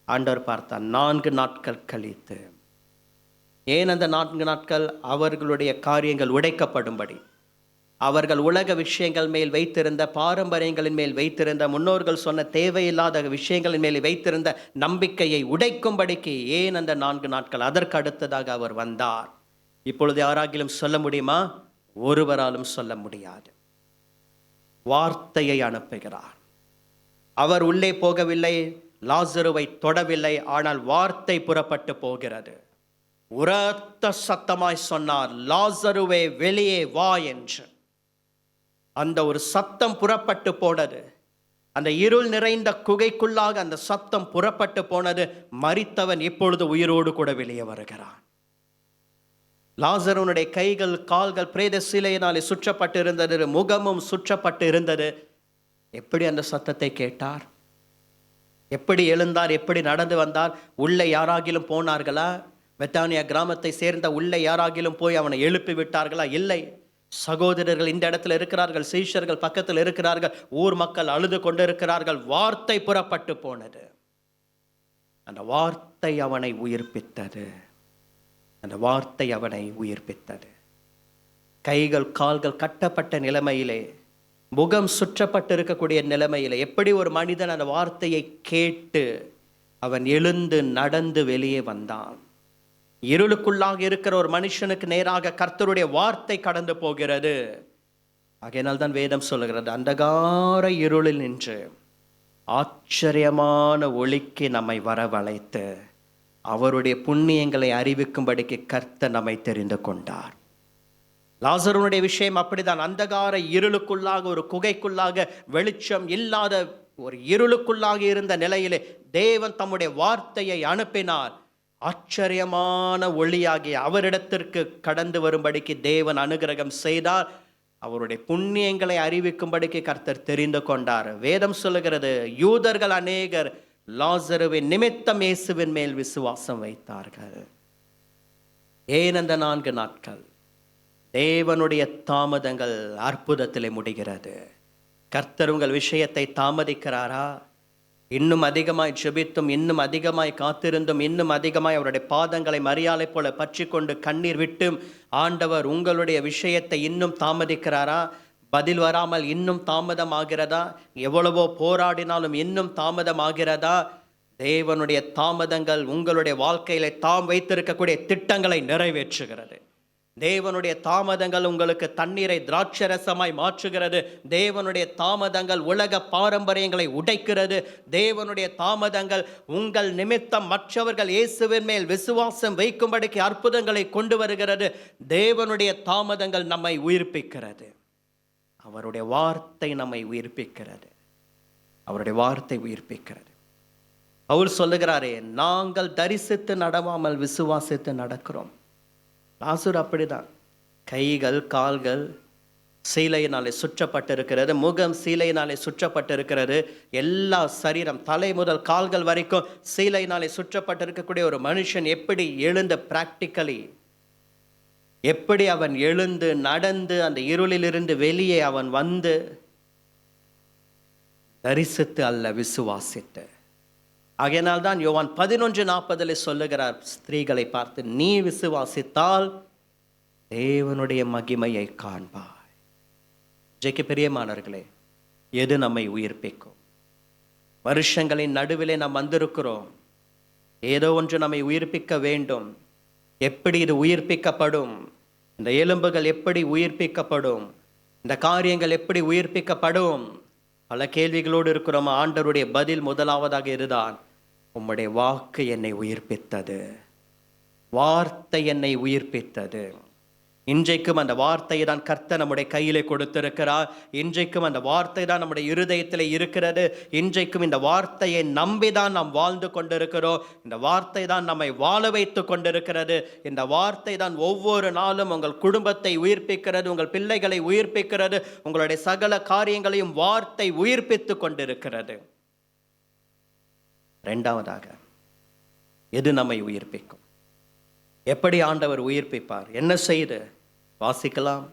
ஆண்டவர் பார்த்தார் 4 நாட்கள் கழித்து. ஏன் அந்த 4 நாட்கள்? அவர்களுடைய காரியங்கள் உடைக்கப்படும்படி, அவர்கள் உலக விஷயங்கள் மேல் வைத்திருந்த, பாரம்பரியங்களின் மேல் வைத்திருந்த, முன்னோர்கள் சொன்ன தேவையில்லாத விஷயங்களின் மேல் வைத்திருந்த நம்பிக்கையை உடைக்கும்படிக்கு ஏன் அந்த 4 நாட்கள்? அதற்கு அடுத்ததாக அவர் வந்தார். இப்பொழுது யாராகிலும் சொல்ல முடியுமா? ஒருவராலும் சொல்ல முடியாது. வார்த்தையை அனுப்புகிறார். அவர் உள்ளே போகவில்லை, லாசருவை தொடவில்லை, ஆனால் வார்த்தை புறப்பட்டு போகிறது. உரத்த சத்தமாய் சொன்னார், லாசருவே வெளியே வா என்று. அந்த ஒரு சத்தம் புறப்பட்டு போனது. அந்த இருள் நிறைந்த குகைக்குள்ளாக அந்த சத்தம் புறப்பட்டு போனது. மரித்தவன் இப்பொழுது உயிரோடு கூட வெளியே வருகிறான். லாசருனுடைய கைகள், கால்கள் பிரேத சிலையினாலே சுற்றப்பட்டு இருந்தது, முகமும் சுற்றப்பட்டு இருந்தது. எப்படி அந்த சத்தத்தை கேட்டார்? எப்படி எழுந்தார்? எப்படி நடந்து வந்தார்? உள்ளே யாராகிலும் போனார்களா? பெத்தானியா கிராமத்தை சேர்ந்த உள்ளே யாராகிலும் போய் அவனை எழுப்பி விட்டார்களா? இல்லை. சகோதரர்கள் இந்த இடத்துல இருக்கிறார்கள், சீஷர்கள் பக்கத்தில் இருக்கிறார்கள், ஊர் மக்கள் அழுது கொண்டு இருக்கிறார்கள். வார்த்தை புறப்பட்டு போனது. அந்த வார்த்தை அவனை உயிர்ப்பித்தது. அந்த வார்த்தை அவனை உயிர்ப்பித்தது. கைகள் கால்கள் கட்டப்பட்ட நிலைமையிலே, முகம் சுற்றப்பட்டு இருக்கக்கூடிய நிலைமையிலே, எப்படி ஒரு மனிதன் அந்த வார்த்தையை கேட்டு அவன் எழுந்து நடந்து வெளியே வந்தான்? இருளுக்குள்ளாக இருக்கிற ஒரு மனுஷனுக்கு நேராக கர்த்தருடைய வார்த்தை கடந்து போகிறது. ஆகையினால் தான் வேதம் சொல்லுகிறது, அந்தகார இருளில் நின்று ஆச்சரியமான ஒளிக்கு நம்மை வரவழைத்து அவருடைய புண்ணியங்களை அறிவிக்கும்படிக்கு கர்த்தர் நம்மை தெரிந்து கொண்டார். லாசருனுடைய விஷயம் அப்படிதான். அந்தகார இருளுக்குள்ளாக, ஒரு குகைக்குள்ளாக, வெளிச்சம் இல்லாத ஒரு இருளுக்குள்ளாக இருந்த நிலையிலே தேவன் தம்முடைய வார்த்தையை அனுப்பினார். ஆச்சரியமான ஒளியாகிய அவரிடத்திற்கு கடந்து வரும்படிக்கு தேவன் அனுகிரகம் செய்தார். அவருடைய புண்ணியங்களை அறிவிக்கும்படிக்கு கர்த்தர் தெரிந்து கொண்டார். வேதம் சொல்லுகிறது, யூதர்கள் அநேகர் லாசருவின் நிமித்தம் இயேசுவின் மேல் விசுவாசம் வைத்தார்கள். ஏன் அந்த 4 நாட்கள்? தேவனுடைய தாமதங்கள் அற்புதத்திலே முடிகிறது. கர்த்தர் உங்கள் விஷயத்தை தாமதிக்கிறாரா? இன்னும் அதிகமாய் ஜெபித்தும், இன்னும் அதிகமாய் காத்திருந்தும், இன்னும் அதிகமாய் அவருடைய பாதங்களை மரியாதை போல பற்றி கொண்டு கண்ணீர் விட்டும் ஆண்டவர் உங்களுடைய விஷயத்தை இன்னும் தாமதிக்கிறாரா? பதில் வராமல் இன்னும் தாமதம் ஆகிறதா? எவ்வளவோ போராடினாலும் இன்னும் தாமதம் ஆகிறதா? தேவனுடைய தாமதங்கள் உங்களுடைய வாழ்க்கையில தாம் வைத்திருக்கக்கூடிய திட்டங்களை நிறைவேற்றுகிறது. தேவனுடைய தாமதங்கள் உங்களுக்கு தண்ணீரை திராட்சரசமாய் மாற்றுகிறது. தேவனுடைய தாமதங்கள் உலக பாரம்பரியங்களை உடைக்கிறது. தேவனுடைய தாமதங்கள் உங்கள் நிமித்தம் மற்றவர்கள் இயேசுவின் மேல் விசுவாசம் வைக்கும்படிக்கு அற்புதங்களை கொண்டு வருகிறது. தேவனுடைய தாமதங்கள் நம்மை உயிர்ப்பிக்கிறது. அவருடைய வார்த்தை நம்மை உயிர்ப்பிக்கிறது. அவருடைய வார்த்தை உயிர்ப்பிக்கிறது. பவுல் சொல்லுகிறாரே, நாங்கள் தரிசித்து நடவாமல் விசுவாசித்து நடக்கிறோம். லாசர் அப்படிதான். கைகள் கால்கள் சீலையினாலே சுற்றப்பட்டிருக்கிறது, முகம் சீலையினாலே சுற்றப்பட்டிருக்கிறது, எல்லா சரீரம் தலை முதல் கால்கள் வரைக்கும் சீலையினாலே சுற்றப்பட்டிருக்கக்கூடிய ஒரு மனுஷன் எப்படி எழுந்த பிராக்டிக்கலி, எப்படி அவன் எழுந்து நடந்து அந்த இருளிலிருந்து வெளியே அவன் வந்து தரிசித்து அல்ல விசுவாசித்து. ஆகையினால் தான் யோவான் 11:40 சொல்லுகிறார் ஸ்திரீகளை பார்த்து, நீ விசுவாசித்தால் தேவனுடைய மகிமையை காண்பாய். ஜெய்க்கு பிரியமானவர்களே, எது நம்மை உயிர்ப்பிக்கும்? வருஷங்களின் நடுவிலே நாம் வந்திருக்கிறோம். ஏதோ ஒன்று நம்மை உயிர்ப்பிக்க வேண்டும். எப்படி இது உயிர்ப்பிக்கப்படும்? இந்த எலும்புகள் எப்படி உயிர்ப்பிக்கப்படும்? இந்த காரியங்கள் எப்படி உயிர்ப்பிக்கப்படும்? பல கேள்விகளோடு இருக்கிறோம். ஆண்டவருடைய பதில் முதலாவதாக இதுதான், உம்முடைய வாக்கு என்னை உயிர்ப்பித்தது, வார்த்தை என்னை உயிர்ப்பித்தது. இன்றைக்கும் அந்த வார்த்தையை தான் கர்த்தர் நம்முடைய கையிலே கொடுத்திருக்கிறார். இன்றைக்கும் அந்த வார்த்தை தான் நம்முடைய இருதயத்தில் இருக்கிறது. இன்றைக்கும் இந்த வார்த்தையை நம்பிதான் நாம் வாழ்ந்து கொண்டிருக்கிறோம். இந்த வார்த்தை தான் நம்மை வாழ வைத்து கொண்டிருக்கிறது. இந்த வார்த்தை தான் ஒவ்வொரு நாளும் உங்கள் குடும்பத்தை உயிர்ப்பிக்கிறது, உங்கள் பிள்ளைகளை உயிர்ப்பிக்கிறது, உங்களுடைய சகல காரியங்களையும் வார்த்தை உயிர்ப்பித்து கொண்டிருக்கிறது. இரண்டாவதாக, எது நம்மை உயிர்ப்பிக்கும்? எப்படி ஆண்டவர் உயிர்ப்பிப்பார்? என்ன செய்து? வாசிக்கலாம்.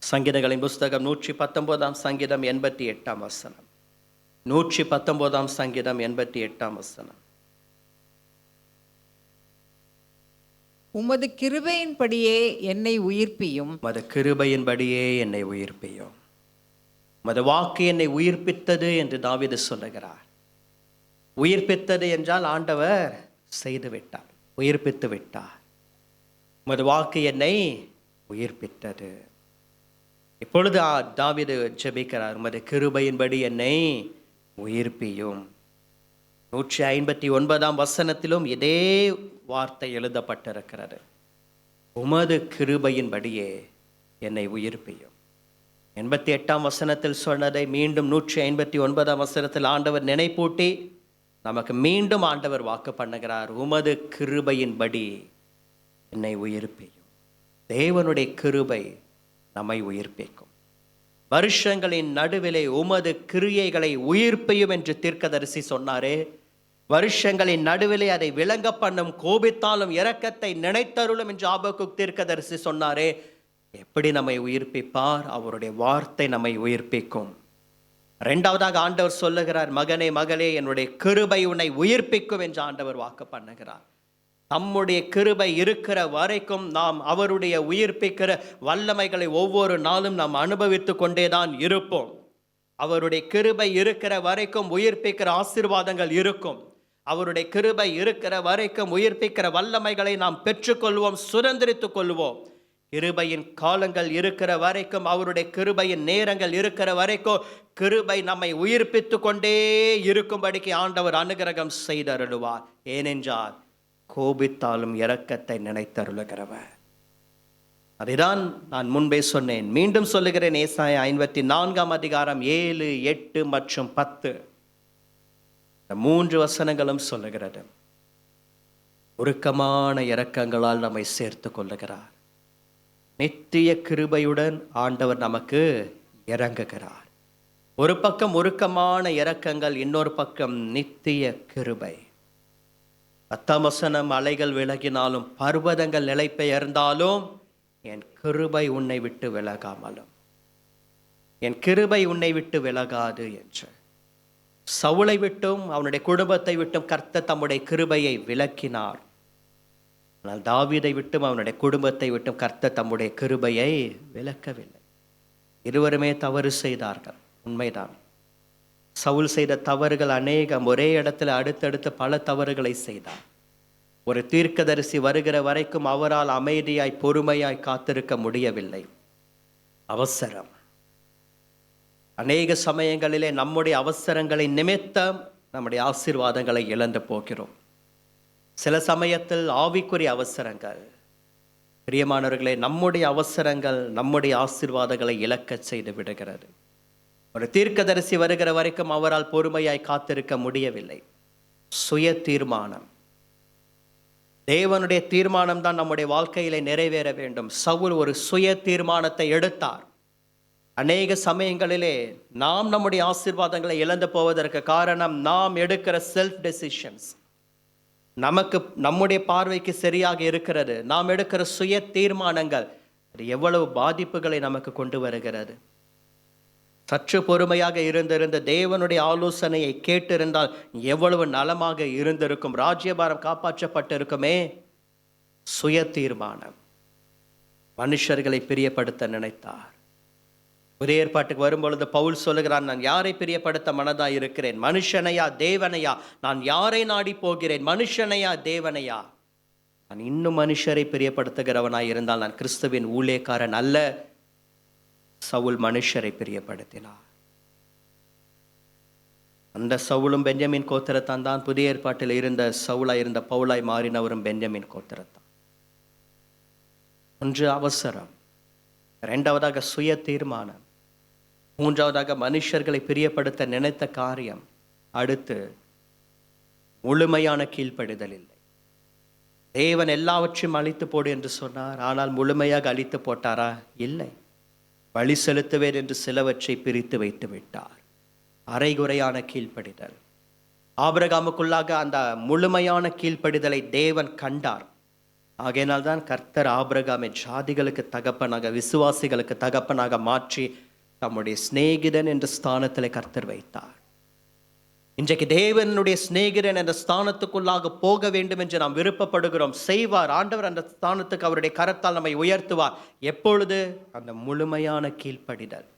சங்கீதங்களின் புஸ்தகம் 119 சங்கீதம் 88 வசனம். 119 சங்கீதம் 88 வசனம். உமது கிருபையின்படியே என்னை உயிர்ப்பியும். உமது கிருபையின்படியே என்னை உயிர்ப்பியும். உமது வாக்கு என்னை உயிர்ப்பித்தது என்று தாவீது சொல்லுகிறார். உயிர்ப்பித்தது என்றால் ஆண்டவர் செய்து விட்டார், உயிர்ப்பித்து விட்டார். உமது வாக்கு என்னை உயிர்ப்பித்தது. இப்பொழுது தாவீது ஜெபிக்கிறார், உமது கிருபையின்படி என்னை உயிர்ப்பியும். 159 வசனத்திலும் இதே வார்த்தை எழுதப்பட்டிருக்கிறது. உமது கிருபையின்படியே என்னை உயிர்ப்பியும். 88 வசனத்தில் சொன்னதை மீண்டும் 159 வசனத்தில் ஆண்டவர் நினைப்பூட்டி நமக்கு மீண்டும் ஆண்டவர் வாக்கு பண்ணுகிறார், உமது கிருபையின்படி என்னை உயிர்ப்பியும். தேவனுடைய கிருபை நம்மை உயிர்ப்பிக்கும். வருஷங்களின் நடுவிலே உமது கிரியைகளை உயிர்ப்பியும் என்று தீர்க்கதரிசி சொன்னாரே. வருஷங்களின் நடுவிலே அதை விளங்க பண்ணும், கோபித்தாலும் இரக்கத்தை நினைத்தருளும் என்று ஆபக்குக் தீர்க்கதரிசி சொன்னாரே. எப்படி நம்மை உயிர்ப்பிப்பார்? அவருடைய வார்த்தை நம்மை உயிர்ப்பிக்கும். இரண்டாவதாக ஆண்டவர் சொல்லுகிறார், மகனே மகளே, என்னுடைய கிருபை உன்னை உயிர்ப்பிக்கும் என்று ஆண்டவர் வாக்கு பண்ணுகிறார். நம்முடைய கிருபை இருக்கிற வரைக்கும் நாம் அவருடைய உயிர்ப்பிக்கிற வல்லமைகளை ஒவ்வொரு நாளும் நாம் அனுபவித்து கொண்டேதான் இருப்போம். அவருடைய கிருபை இருக்கிற வரைக்கும் உயிர்ப்பிக்கிற ஆசீர்வாதங்கள் இருக்கும். அவருடைய கிருபை இருக்கிற வரைக்கும் உயிர்ப்பிக்கிற வல்லமைகளை நாம் பெற்றுக்கொள்வோம், சுதந்திரித்துக் கொள்வோம். கிருபையின் காலங்கள் இருக்கிற வரைக்கும், அவருடைய கிருபையின் நேரங்கள் இருக்கிற வரைக்கும் கிருபை நம்மை உயிர்ப்பித்து கொண்டே இருக்கும்படிக்கு ஆண்டவர் அனுகிரகம் செய்தருளுவார். ஏனென்றால் கோபித்தாலும் இரக்கத்தை நினைத்தருளுகிறவர். அதைதான் நான் முன்பே சொன்னேன், மீண்டும் சொல்லுகிறேன். ஏசாயா 54 அதிகாரம் 7, 8 மற்றும் 10 3 வசனங்களும் சொல்லுகிறது. உருக்கமான இரக்கங்களால் நம்மை சேர்த்து கொள்ளுகிறார். நித்திய கிருபையுடன் ஆண்டவர் நமக்கு இறங்குகிறார். ஒரு பக்கம் உருக்கமான இரக்கங்கள், இன்னொரு பக்கம் நித்திய கிருபை. 10 வசனம், அலைகள் விலகினாலும் பர்வதங்கள் நிலை பெயர்ந்தாலும் என் கிருபை உன்னை விட்டு விலகாமலும், என் கிருபை உன்னை விட்டு விலகாது என்று. சவுலை விட்டும் அவனுடைய குடும்பத்தை விட்டும் கர்த்தர் தம்முடைய கிருபையை விலக்கினார். ஆனால் தாவீதை விட்டும் அவனுடைய குடும்பத்தை விட்டும் கர்த்தர் தம்முடைய கிருபையை விலக்கவில்லை. இருவருமே தவறு செய்தார்கள், உண்மைதான். சவுல் செய்த தவறுகள் அநேகம். ஒரே இடத்துல அடுத்தடுத்து பல தவறுகளை செய்தார். ஒரு தீர்க்கதரிசி வருகிற வரைக்கும் அவரால் அமைதியாய் பொறுமையாய் காத்திருக்க முடியவில்லை. அவசரம். அநேக சமயங்களிலே நம்முடைய அவசரங்களின் நிமித்தம் நம்முடைய ஆசீர்வாதங்களை இழந்து போகிறோம். சில சமயத்தில் ஆவிக்குரிய அவசரங்கள். பிரியமானவர்களே, நம்முடைய அவசரங்கள் நம்முடைய ஆசீர்வாதங்களை இழக்க செய்து விடுகிறது. ஒரு தீர்க்கதரிசி வருகிற வரைக்கும் அவரால் பொறுமையாய் காத்திருக்க முடியவில்லை. சுய தீர்மானம். தேவனுடைய தீர்மானம் தான் நம்முடைய வாழ்க்கையிலே நிறைவேற வேண்டும். சவுல் ஒரு சுய தீர்மானத்தை எடுத்தார். அநேக சமயங்களிலே நாம் நம்முடைய ஆசீர்வாதங்களை இழந்து போவதற்கு காரணம் நாம் எடுக்கிற செல்ஃப் டெசிஷன்ஸ். நமக்கு நம்முடைய பார்வைக்கு சரியாக இருக்கிறது. நாம் எடுக்கிற சுய தீர்மானங்கள் அது எவ்வளவு பாதிப்புகளை நமக்கு கொண்டு வருகிறது. சற்று பொறுமையாக இருந்திருந்த தேவனுடைய ஆலோசனையை கேட்டிருந்தால் எவ்வளவு நலமாக இருந்திருக்கும். ராஜ்யபாரம் காப்பாற்றப்பட்டிருக்குமே. சுய தீர்மானம். மனுஷர்களை பிரியப்படுத்த நினைத்தார். புதிய ஏற்பாட்டுக்கு வரும்பொழுது பவுல் சொல்லுகிறான், நான் யாரை பிரியப்படுத்த மனதாய் இருக்கிறேன்? மனுஷனையா தேவனையா? நான் யாரை நாடி போகிறேன்? மனுஷனையா தேவனையா? நான் இன்னும் மனுஷரை பிரியப்படுத்துகிறவனாய் இருந்தால் நான் கிறிஸ்துவின் ஊழியக்காரன் அல்ல. சவுல் மனுஷரை பிரியப்படுத்தினார். அந்த சவுலும் பென்யமின் கோத்திரத்தான் தான். புதிய ஏற்பாட்டில் இருந்த சவுலாய் இருந்த பவுலாய் மாறினவரும் பென்யமின் கோத்திரத்தான். ஒன்று அவசரம், இரண்டாவதாக சுய தீர்மானம், மூன்றாவதாக மனுஷர்களை பிரியப்படுத்த நினைத்த காரியம், அடுத்து முழுமையான கீழ்ப்படிதல் இல்லை. தேவன் எல்லாவற்றையும் அழித்து போடு என்று சொன்னார், ஆனால் முழுமையாக அழித்து போட்டாரா? இல்லை. பலி செலுத்துவேன் என்று சிலவற்றை பிரித்து வைத்து விட்டார். அரைகுறையான கீழ்ப்படிதல். ஆபிரகாமுக்குள்ளாக அந்த முழுமையான கீழ்ப்படிதலை தேவன் கண்டார். ஆகையினால்தான் கர்த்தர் ஆபிரகாமை ஜாதிகளுக்கு தகப்பனாக, விசுவாசிகளுக்கு தகப்பனாக மாற்றி தம்முடைய சிநேகிதன் என்ற ஸ்தானத்தில் கர்த்தர் வைத்தார். இன்றைக்கு தேவனுடைய சிநேகிதன் என்ற ஸ்தானத்துக்குள்ளாக போக வேண்டும் என்று நாம் விருப்பப்படுகிறோம். செய்வார் ஆண்டவர். அந்த ஸ்தானத்துக்கு அவருடைய கரத்தால் நம்மை உயர்த்துவார். எப்பொழுது? அந்த முழுமையான கீழ்ப்படிதல்.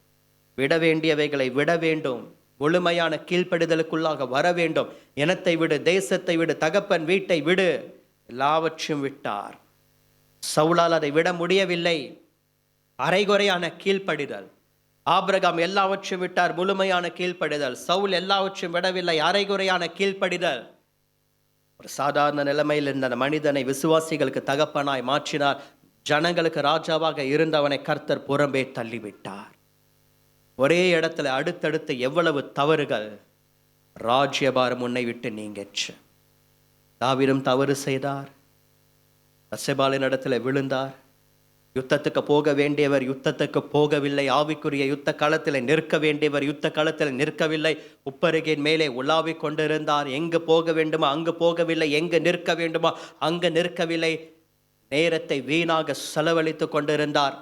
விட வேண்டியவைகளை விட வேண்டும். முழுமையான கீழ்ப்படிதலுக்குள்ளாக வர வேண்டும். இனத்தை விடு, தேசத்தை விடு, தகப்பன் வீட்டை விடு, எல்லாவற்றையும் விட்டார். சவுலால் அதை விட முடியவில்லை. அரைகுறையான கீழ்ப்படிதல். ஆபிரகாம் எல்லாவற்றையும் விட்டார், முழுமையான கீழ்ப்படிதல். சவுல் எல்லாவற்றையும் விடவில்லை, அரைகுறையான கீழ்ப்படிதல். ஒரு சாதாரண நிலைமையில் இருந்த அந்த மனிதனை விசுவாசிகளுக்கு தகப்பனாய் மாற்றினார். ஜனங்களுக்கு ராஜாவாக இருந்தவனை கர்த்தர் புறம்பே தள்ளிவிட்டார். ஒரே இடத்துல அடுத்தடுத்து எவ்வளவு தவறுகள்! ராஜ்யபாரம் உன்னை விட்டு நீங்கச்சு. தாவீதும் தவறு செய்தார். பத்சேபாளின் இடத்துல விழுந்தார். யுத்தத்துக்கு போக வேண்டியவர் யுத்தத்துக்கு போகவில்லை. ஆவிக்குரிய யுத்த களத்தில் நிற்க வேண்டியவர் யுத்த களத்தில் நிற்கவில்லை. உப்பருகின் மேலே உலாவிக் கொண்டிருந்தார். எங்கு போக வேண்டுமோ அங்கு போகவில்லை, எங்கு நிற்க வேண்டுமோ அங்கு நிற்கவில்லை. நேரத்தை வீணாக செலவழித்து கொண்டிருந்தார்.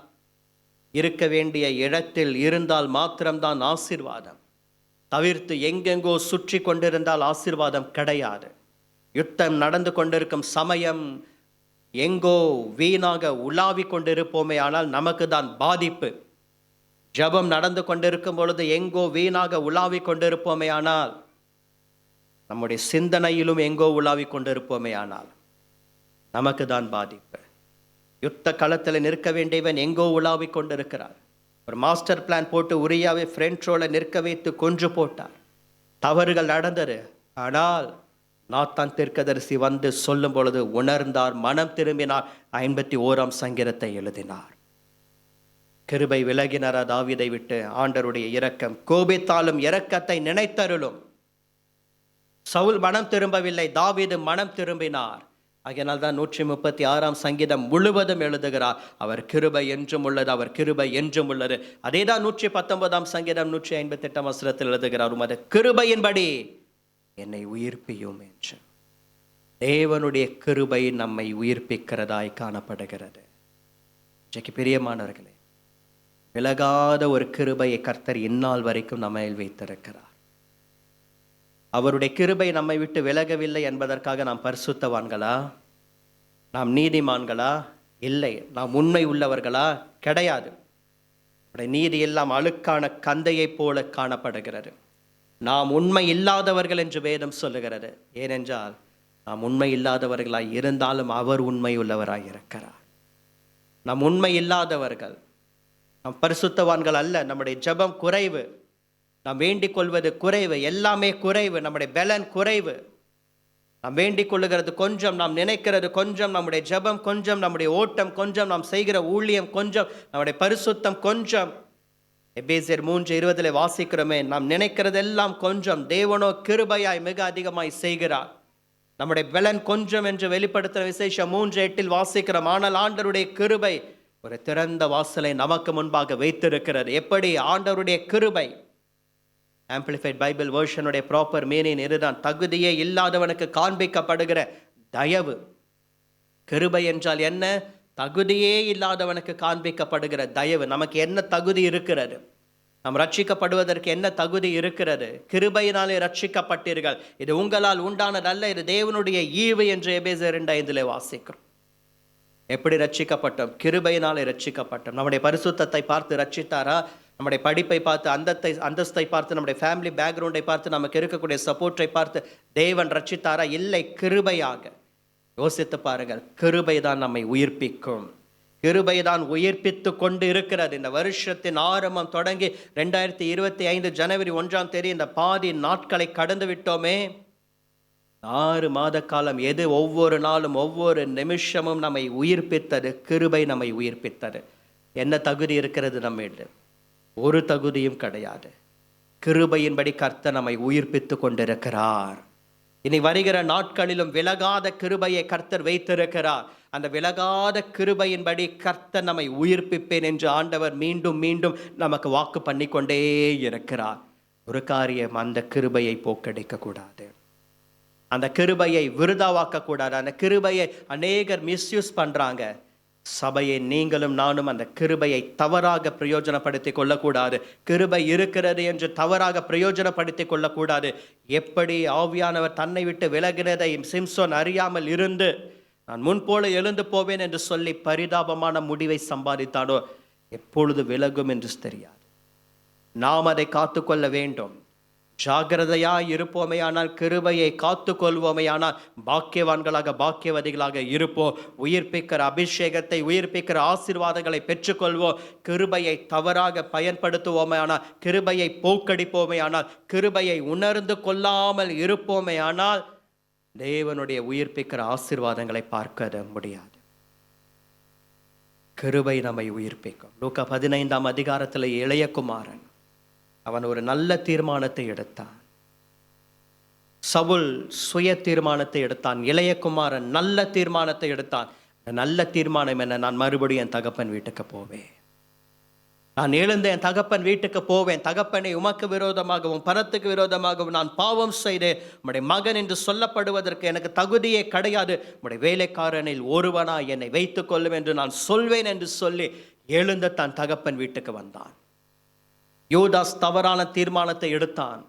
இருக்க வேண்டிய இடத்தில் இருந்தால் மாத்திரம்தான் ஆசீர்வாதம். தவிர்த்து எங்கெங்கோ சுற்றி கொண்டிருந்தால் ஆசீர்வாதம் கிடையாது. யுத்தம் நடந்து கொண்டிருக்கும் சமயம் எங்கோ வீணாக உலாவி கொண்டிருப்போமே ஆனால் நமக்கு தான் பாதிப்பு. ஜபம் நடந்து கொண்டிருக்கும் பொழுது எங்கோ வீணாக உலாவி கொண்டிருப்போமே ஆனால், நம்முடைய சிந்தனையிலும் எங்கோ உலாவி கொண்டிருப்போமே ஆனால் நமக்கு தான் பாதிப்பு. யுத்த களத்தில் நிற்க வேண்டியவன் எங்கோ உலாவி கொண்டிருக்கிறார். ஒரு மாஸ்டர் பிளான் போட்டு உரியாவை ஃப்ரண்ட் ரோல நிற்க வைத்து கொன்று போட்டார். தவறுகள் நடந்தது. ஆனால் நாத்தான் தீர்க்கதரிசி வந்து சொல்லும் பொழுது உணர்ந்தார், மனம் திரும்பினார். 51ஆம் சங்கீதத்தை எழுதினார். கிருபை விலகினாரா தாவீதை விட்டு? ஆண்டவருடைய இரக்கம். கோபித்தாலும் இரக்கத்தை நினைத்தருளும். சவுல் மனம் திரும்பவில்லை, தாவீது மனம் திரும்பினார். ஆகையினால் தான் 136ஆம் சங்கீதம் முழுவதும் எழுதுகிறார், அவர் கிருபை என்றும் உள்ளது, அவர் கிருபை என்றும் உள்ளது. அதே தான் 119ஆம் சங்கீதம் 158ஆம் வசனத்தில் எழுதுகிறார், உமது கிருபையின்படி என்னை உயிர்ப்பியும் என்று. தேவனுடைய கிருபை நம்மை உயிர்ப்பிக்கிறதாய் காணப்படுகிறது. இன்றைக்கு பிரியமானவர்களே, விலகாத ஒரு கிருபையை கர்த்தர் இந்நாள் வரைக்கும் நம்மை வைத்திருக்கிறார். அவருடைய கிருபை நம்மை விட்டு விலகவில்லை என்பதற்காக நாம் பரிசுத்தவான்களா? நாம் நீதிமான்களா? இல்லை. நாம் உண்மை உள்ளவர்களா? கிடையாது. நீதி எல்லாம் அழுக்கான கந்தையை போல காணப்படுகிறது. நாம் உண்மை இல்லாதவர்கள் என்று வேதம் சொல்லுகிறது. ஏனென்றால் நாம் உண்மை இல்லாதவர்களாய் இருந்தாலும் அவர் உண்மை உள்ளவராய் இருக்கிறார். நாம் உண்மை இல்லாதவர்கள், நாம் பரிசுத்தவான்கள் அல்ல. நம்முடைய ஜெபம் குறைவு, நாம் வேண்டிக் கொள்வது குறைவு, எல்லாமே குறைவு. நம்முடைய பலன் குறைவு. நாம் வேண்டிக் கொள்ளுகிறது கொஞ்சம், நாம் நினைக்கிறது கொஞ்சம், நம்முடைய ஜெபம் கொஞ்சம், நம்முடைய ஓட்டம் கொஞ்சம், நாம் செய்கிற ஊழியம் கொஞ்சம், நம்முடைய பரிசுத்தம் கொஞ்சம். எபேசியர் 3:20 வாசிக்கிறோமே, நாம் நினைக்கிறதெல்லாம் கொஞ்சம், தேவனோ கிருபையாய் மிக அதிகமாய் செய்கிறார். நம்முடைய பலன் கொஞ்சம் என்று வெளிப்படுத்துகிற விசேஷம் 3:8 வாசிக்கிறோம். ஆனால் ஆண்டவருடைய கிருபை ஒரு திறந்த வாசலை நமக்கு முன்பாக வைத்திருக்கிறது. எப்படி? ஆண்டவருடைய கிருபை. ஆம்பிளிஃபைட் பைபிள் வெர்ஷனுடைய ப்ராப்பர் மீனிங் இதுதான், தகுதியே இல்லாதவனுக்கு காண்பிக்கப்படுகிற தயவு. கிருபை என்றால் என்ன? தகுதியே இல்லாதவனுக்கு காண்பிக்கப்படுகிற தயவு. நமக்கு என்ன தகுதி இருக்கிறது? நாம் ரட்சிக்கப்படுவதற்கு என்ன தகுதி இருக்கிறது? கிருபையினாலே ரட்சிக்கப்பட்டீர்கள், இது உங்களால் உண்டானதல்ல, இது தேவனுடைய ஈவு என்று எபேசியர் 2:5 வாசிக்கிறோம். எப்படி ரட்சிக்கப்பட்டோம்? கிருபையினாலே ரட்சிக்கப்பட்டோம். நம்முடைய பரிசுத்தத்தை பார்த்து ரட்சித்தாரா? நம்முடைய படிப்பை பார்த்து, அந்தஸ்தை பார்த்து, நம்முடைய ஃபேமிலி பேக்ரவுண்டை பார்த்து, நமக்கு இருக்கக்கூடிய சப்போர்ட்டை பார்த்து தேவன் ரட்சித்தாரா? இல்லை, கிருபையாக. யோசித்து பாருங்கள், கிருபை தான் நம்மை உயிர்ப்பிக்கும். கிருபை தான் உயிர்ப்பித்து கொண்டு இருக்கிறது. இந்த வருஷத்தின் ஆரம்பம் தொடங்கி 2025 ஜனவரி 1ஆம் தேதி இந்த பாதி நாட்களை கடந்து விட்டோமே. 6 மாத காலம் எது ஒவ்வொரு நாளும் ஒவ்வொரு நிமிஷமும் நம்மை உயிர்ப்பித்தது? கிருபை நம்மை உயிர்ப்பித்தது. என்ன தகுதி இருக்கிறது நம்மிடம்? ஒரு தகுதியும் கிடையாது. கிருபையின்படி கர்த்தர் நம்மை உயிர்ப்பித்து கொண்டிருக்கிறார். இனி வருகிற நாட்களிலும் விலகாத கிருபையை கர்த்தர் வைத்திருக்கிறார். அந்த விலகாத கிருபையின்படி கர்த்தர் நம்மை உயிர்ப்பிப்பேன் என்று ஆண்டவர் மீண்டும் மீண்டும் நமக்கு வாக்கு பண்ணி கொண்டே இருக்கிறார். ஒரு காரியம், அந்த கிருபையை போக்கடிக்க கூடாது, அந்த கிருபையை விருதாவாக்க கூடாது. அந்த கிருபையை அநேகர் மிஸ்யூஸ் பண்றாங்க. சபையை நீங்களும் நானும் அந்த கிருபையை தவறாக பிரயோஜனப்படுத்திக் கொள்ளக்கூடாது. கிருபை இருக்கிறது என்று தவறாக பிரயோஜனப்படுத்திக் கொள்ளக்கூடாது. எப்படி ஆவியானவர் தன்னை விட்டு விலகினதை சிம்சோன் அறியாமல் இருந்து நான் முன்போல எழுந்து போவேன் என்று சொல்லி பரிதாபமான முடிவை சம்பாதித்தானோ, எப்பொழுது விலகும் என்று தெரியாது. நாம் அதை காத்துக்கொள்ள வேண்டும். ஜாகிரதையாய் இருப்போமையானால், கிருபையை காத்து கொள்வோமையானால் பாக்கியவான்களாக பாக்கியவதிகளாக இருப்போம். உயிர்ப்பிக்கிற அபிஷேகத்தை, உயிர்ப்பிக்கிற ஆசீர்வாதங்களை பெற்றுக்கொள்வோம். கிருபையை தவறாக பயன்படுத்துவோமையானால், கிருபையை போக்கடிப்போமையானால், கிருபையை உணர்ந்து கொள்ளாமல் இருப்போமையானால் தேவனுடைய உயிர்ப்பிக்கிற ஆசீர்வாதங்களை பார்க்க முடியாது. கிருபை நம்மை உயிர்ப்பிக்கும். லூக்கா 15ஆம் அதிகாரத்தில் இளையகுமாரன் அவன் ஒரு நல்ல தீர்மானத்தை எடுத்தான். சவுல் சுய தீர்மானத்தை எடுத்தான். இளையகுமாரன் நல்ல தீர்மானத்தை எடுத்தான். நல்ல தீர்மானம் என்ன? நான் மறுபடியும் என் தகப்பன் வீட்டுக்கு போவேன். நான் எழுந்து என் தகப்பன் வீட்டுக்கு போவேன். தகப்பனை உமக்கு விரோதமாகவும் பரத்துக்கு விரோதமாகவும் நான் பாவம் செய்தேன். உம்முடைய மகன் என்று சொல்லப்படுவதற்கு எனக்கு தகுதியே கிடையாது. உம்முடைய வேலைக்காரனில் ஒருவனா என்னை வைத்துக் கொள்ளும் என்று நான் சொல்வேன் என்று சொல்லி எழுந்து தன் தகப்பன் வீட்டுக்கு வந்தான். யூதாஸ் தவறான தீர்மானத்தை எடுத்தான்.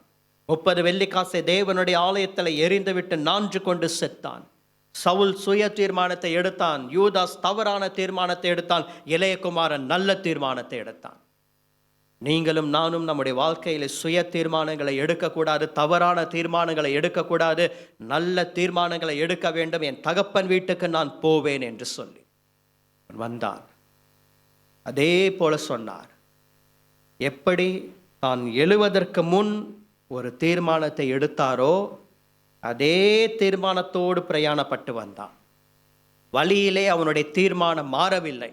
30 வெள்ளிக்காசை தேவனுடைய ஆலயத்தில் எரிந்துவிட்டு நான்று கொண்டு செத்தான். சவுல் சுய தீர்மானத்தை எடுத்தான். யூதாஸ் தவறான தீர்மானத்தை எடுத்தான். இளையகுமாரன் நல்ல தீர்மானத்தை எடுத்தான். நீங்களும் நானும் நம்முடைய வாழ்க்கையில சுய தீர்மானங்களை எடுக்கக்கூடாது, தவறான தீர்மானங்களை எடுக்கக்கூடாது. நல்ல தீர்மானங்களை எடுக்க வேண்டும். என் தகப்பன் வீட்டுக்கு நான் போவேன் என்று சொல்லி வந்தான். அதே போல சொன்னார். எப்படி தான் எழுவதற்கு முன் ஒரு தீர்மானத்தை எடுத்தாரோ அதே தீர்மானத்தோடு பிரயாணப்பட்டு வந்தான். வழியிலே அவனுடைய தீர்மானம் மாறவில்லை.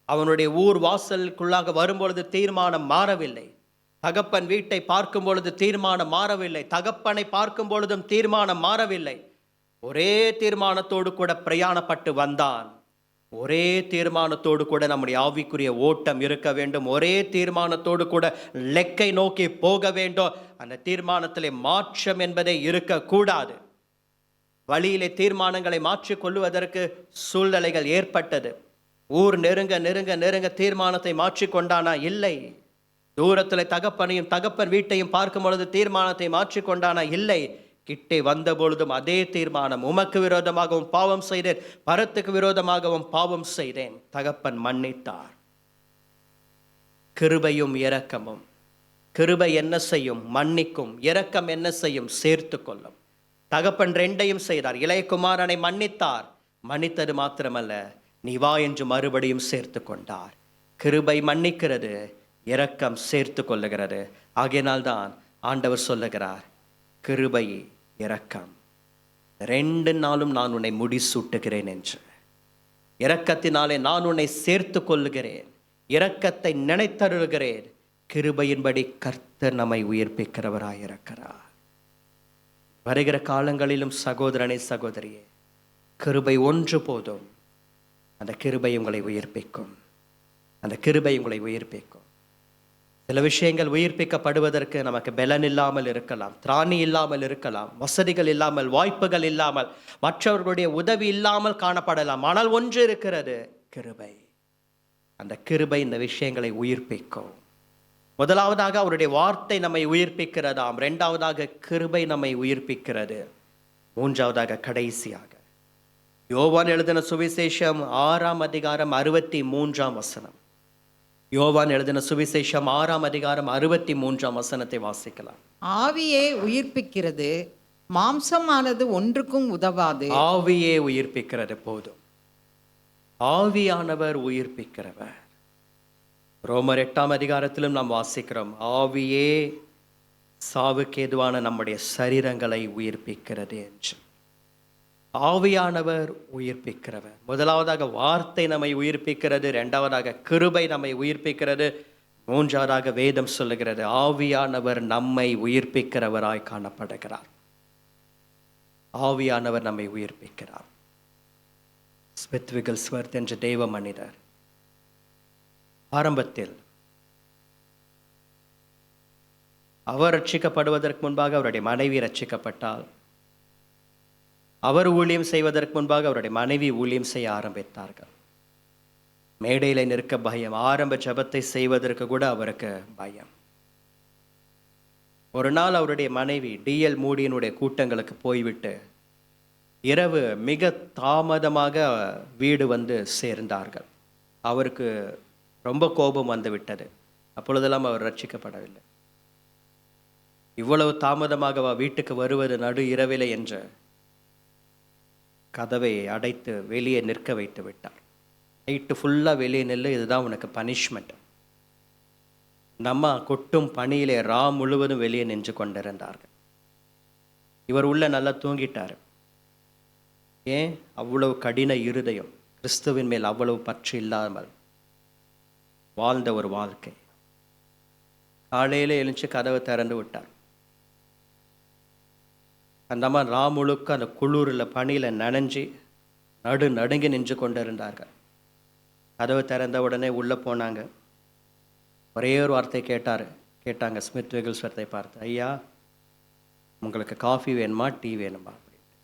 அவனுடைய ஊர் வாசலுக்குள்ளாக வரும்பொழுது தீர்மானம் மாறவில்லை. தகப்பன் வீட்டை பார்க்கும் பொழுது தீர்மானம் மாறவில்லை. தகப்பனை பார்க்கும் பொழுதும் தீர்மானம் மாறவில்லை. ஒரே தீர்மானத்தோடு கூட பிரயாணப்பட்டு வந்தான். ஒரே தீர்மானத்தோடு கூட நம்முடைய ஆவிக்குரிய ஓட்டம் இருக்க வேண்டும். ஒரே தீர்மானத்தோடு கூட லெக்கை நோக்கி போக வேண்டும். அந்த தீர்மானத்திலே மாற்றம் என்பதே இருக்கக்கூடாது. வழியிலே தீர்மானங்களை மாற்றிக் கொள்வதற்கு சூழ்நிலைகள் ஏற்பட்டது. ஊர் நெருங்க நெருங்க நெருங்க தீர்மானத்தை மாற்றிக்கொண்டானா? இல்லை. தூரத்தில் தகப்பனையும் தகப்பன் வீட்டையும் பார்க்கும் பொழுது தீர்மானத்தை மாற்றிக்கொண்டானா? இல்லை. கிட்டே வந்த பொழுதும் அதே தீர்மானம். உமக்கு விரோதமாகவும் பாவம் செய்தேன், பரத்துக்கு விரோதமாகவும் பாவம் செய்தேன். தகப்பன் மன்னித்தார். கிருபையும் இரக்கமும். கிருபை என்ன செய்யும்? மன்னிக்கும். இரக்கம் என்ன செய்யும்? சேர்த்து கொள்ளும். தகப்பன் ரெண்டையும் செய்தார். இளையகுமாரனை மன்னித்தார். மன்னித்தது மாத்திரமல்ல, நீ வா என்று மறுபடியும் சேர்த்து கொண்டார். கிருபை மன்னிக்கிறது, இரக்கம் சேர்த்து கொள்ளுகிறது. ஆகையினால்தான் ஆண்டவர் சொல்லுகிறார், கிருபை இரக்கம் 2 நாளும் நான் உன்னை முடிசூட்டுகிறேன் என்று. இரக்கத்தினாலே நான் உன்னை சேர்த்து கொள்ளுகிறேன். இரக்கத்தை நினைத்தருளுகிறேன். கிருபையின்படி கர்த்தர் நம்மை உயிர்ப்பிக்கிறவராயிருக்கிறார். வருகிற காலங்களிலும் சகோதரனே சகோதரியே, கிருபை ஒன்று போதும். அந்த கிருபை உங்களை உயிர்ப்பிக்கும். அந்த கிருபை உங்களை உயிர்ப்பிக்கும். சில விஷயங்கள் உயிர்ப்பிக்கப்படுவதற்கு நமக்கு பலன் இல்லாமல் இருக்கலாம், திராணி இல்லாமல் இருக்கலாம், வசதிகள் இல்லாமல், வாய்ப்புகள் இல்லாமல், மற்றவர்களுடைய உதவி இல்லாமல் காணப்படலாம். ஆனால் ஒன்று இருக்கிறது, கிருபை. அந்த கிருபை இந்த விஷயங்களை உயிர்ப்பிக்கும். முதலாவதாக அவருடைய வார்த்தை நம்மை உயிர்ப்பிக்கிறதாம். 2வதாக கிருபை நம்மை உயிர்ப்பிக்கிறது. 3வதாக கடைசியாக யோவான் எழுதின சுவிசேஷம் 6ஆம் அதிகாரம் 63ஆம் வசனம். யோவான் எழுதின சுவிசேஷம் 6ஆம் அதிகாரம் 63ஆம் வசனத்தை வாசிக்கலாம். ஆவியே உயிர்ப்பிக்கிறது, மாம்சமானது ஒன்றுக்கும் உதவாது. ஆவியே உயிர்ப்பிக்கிறது போதும். ஆவியானவர் உயிர்ப்பிக்கிறவர். ரோமர் 8ஆம் அதிகாரத்திலும் நாம் வாசிக்கிறோம், ஆவியே சாவுக்கு ஏதுவான நம்முடைய சரீரங்களை உயிர்ப்பிக்கிறது என்று. ஆவியானவர் உயிர்ப்பிக்கிறவர். முதலாவதாக வார்த்தை நம்மை உயிர்ப்பிக்கிறது, இரண்டாவதாக கிருபை நம்மை உயிர்ப்பிக்கிறது, மூன்றாவதாக வேதம் சொல்லுகிறது ஆவியானவர் நம்மை உயிர்ப்பிக்கிறவராய் காணப்படுகிறார். ஆவியானவர் நம்மை உயிர்ப்பிக்கிறார். ஸ்மித் விகில்ஸ்வர்த் என்ற தெய்வ மனிதர் ஆரம்பத்தில் அவர் ரட்சிக்கப்படுவதற்கு முன்பாக அவருடைய மனைவி ரட்சிக்கப்பட்டால், அவர் ஊழியம் செய்வதற்கு முன்பாக அவருடைய மனைவி ஊழியம் செய்ய ஆரம்பித்தார்கள். மேடையில் நிற்க பயம், ஆரம்ப ஜெபத்தை செய்வதற்கு கூட அவருக்கு பயம். ஒரு நாள் அவருடைய மனைவி டிஎல் மூடியினுடைய கூட்டங்களுக்கு போய்விட்டு இரவு மிக தாமதமாக வீடு வந்து சேர்ந்தார்கள். அவருக்கு ரொம்ப கோபம் வந்து விட்டது. அப்பொழுதெல்லாம் அவர் ரட்சிக்கப்படவில்லை. இவ்வளவு தாமதமாக வீட்டுக்கு வருவது நடு இரவிலே என்ற கதவை அடைத்து வெளியே நிற்க வைத்து விட்டார். நைட்டு ஃபுல்லாக வெளியே நில்லு, இதுதான் உனக்கு பனிஷ்மெண்ட். நம்ம கொட்டும் பணியிலே முழுவதும் வெளியே நின்று கொண்டிருந்தார்கள். இவர் உள்ள நல்லா தூங்கிட்டார். ஏன்? அவ்வளவு கடின இருதயம், கிறிஸ்துவின் மேல் அவ்வளவு பற்று இல்லாமல் வாழ்ந்த ஒரு வாழ்க்கை. காலையில் எழுந்து கதவை திறந்து விட்டார். அந்த அம்மா முழுக்க அந்த குளிரில் பனியில் நனைஞ்சி நடுங்கி நின்று கொண்டிருந்தார்கள். கதவை திறந்த உடனே உள்ளே போனாங்க. ஒரே ஒரு வார்த்தை கேட்டாங்க ஸ்மித் விகில்ஸ்வர்த்தை பார்த்து, ஐயா உங்களுக்கு காஃபி வேணுமா, டீ வேணுமா அப்படின்ட்டு.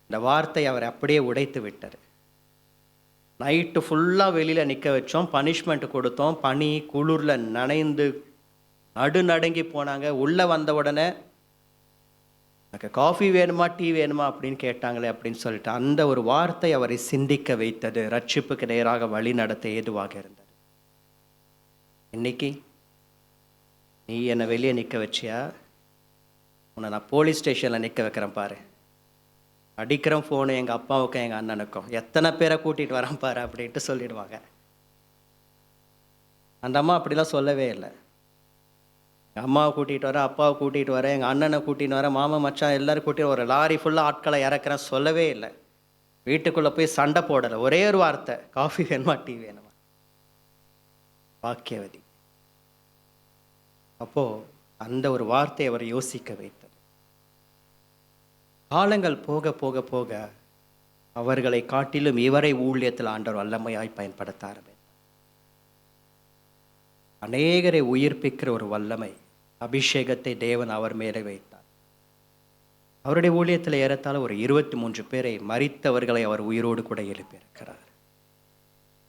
இந்த வார்த்தை அவரை அப்படியே உடைத்து விட்டார். நைட்டு ஃபுல்லாக வெளியில் நிற்க வச்சோம், பனிஷ்மெண்ட் கொடுத்தோம், பனி குளிரில் நனைந்து நடுங்கி போனாங்க. உள்ளே வந்த உடனே எனக்கு காஃபி வேணுமா, டீ வேணுமா அப்படின்னு கேட்டாங்களே அப்படின்னு சொல்லிட்டு அந்த ஒரு வார்த்தை அவரை சிந்திக்க வைத்தது, ரட்சிப்புக்கு நேராக வழி நடத்த ஏதுவாக இருந்தது. இன்னைக்கு நீ என்னை வெளியே நிற்க வச்சியா, உன்னை நான் போலீஸ் ஸ்டேஷனில் நிற்க வைக்கிறேன் பாரு, அடிக்கிறேன் ஃபோனு எங்கள் அப்பாவுக்கும் எங்கள் அண்ணனுக்கும், எத்தனை பேரை கூட்டிகிட்டு வரேன் பாரு அப்படின்ட்டு சொல்லிடுவாங்க. அந்த அம்மா அப்படிலாம் சொல்லவே இல்லை. எங்கள் அம்மாவை கூட்டிகிட்டு வரேன், அப்பாவை கூட்டிகிட்டு வரேன், எங்கள் அண்ணனை கூட்டிகிட்டு வரேன், மாமா மச்சான் எல்லோரும் கூட்டிகிட்டு ஒரு லாரி ஃபுல்லாக ஆட்களை இறக்குறேன் சொல்லவே இல்லை. வீட்டுக்குள்ளே போய் சண்டை போடலை. ஒரே ஒரு வார்த்தை, காஃபி வேணுமா, டீ வேணுமா. வாக்கியவதி. அப்போது அந்த ஒரு வார்த்தை அவர் யோசிக்க வைத்தது. காலங்கள் போக போக போக அவர்களை காட்டிலும் இவரை ஊழியத்தில் ஆண்டவர் வல்லமையாய் பயன்படுத்த ஆரம்பித்தார். அநேகரை உயிர்ப்பிக்கிற ஒரு வல்லமை, அபிஷேகத்தை தேவன் அவர் மேலே வைத்தார். அவருடைய ஊழியத்தில் ஏறத்தாழ ஒரு 23 பேரை, மரித்தவர்களை அவர் உயிரோடு கூட எழுப்பியிருக்கிறார்.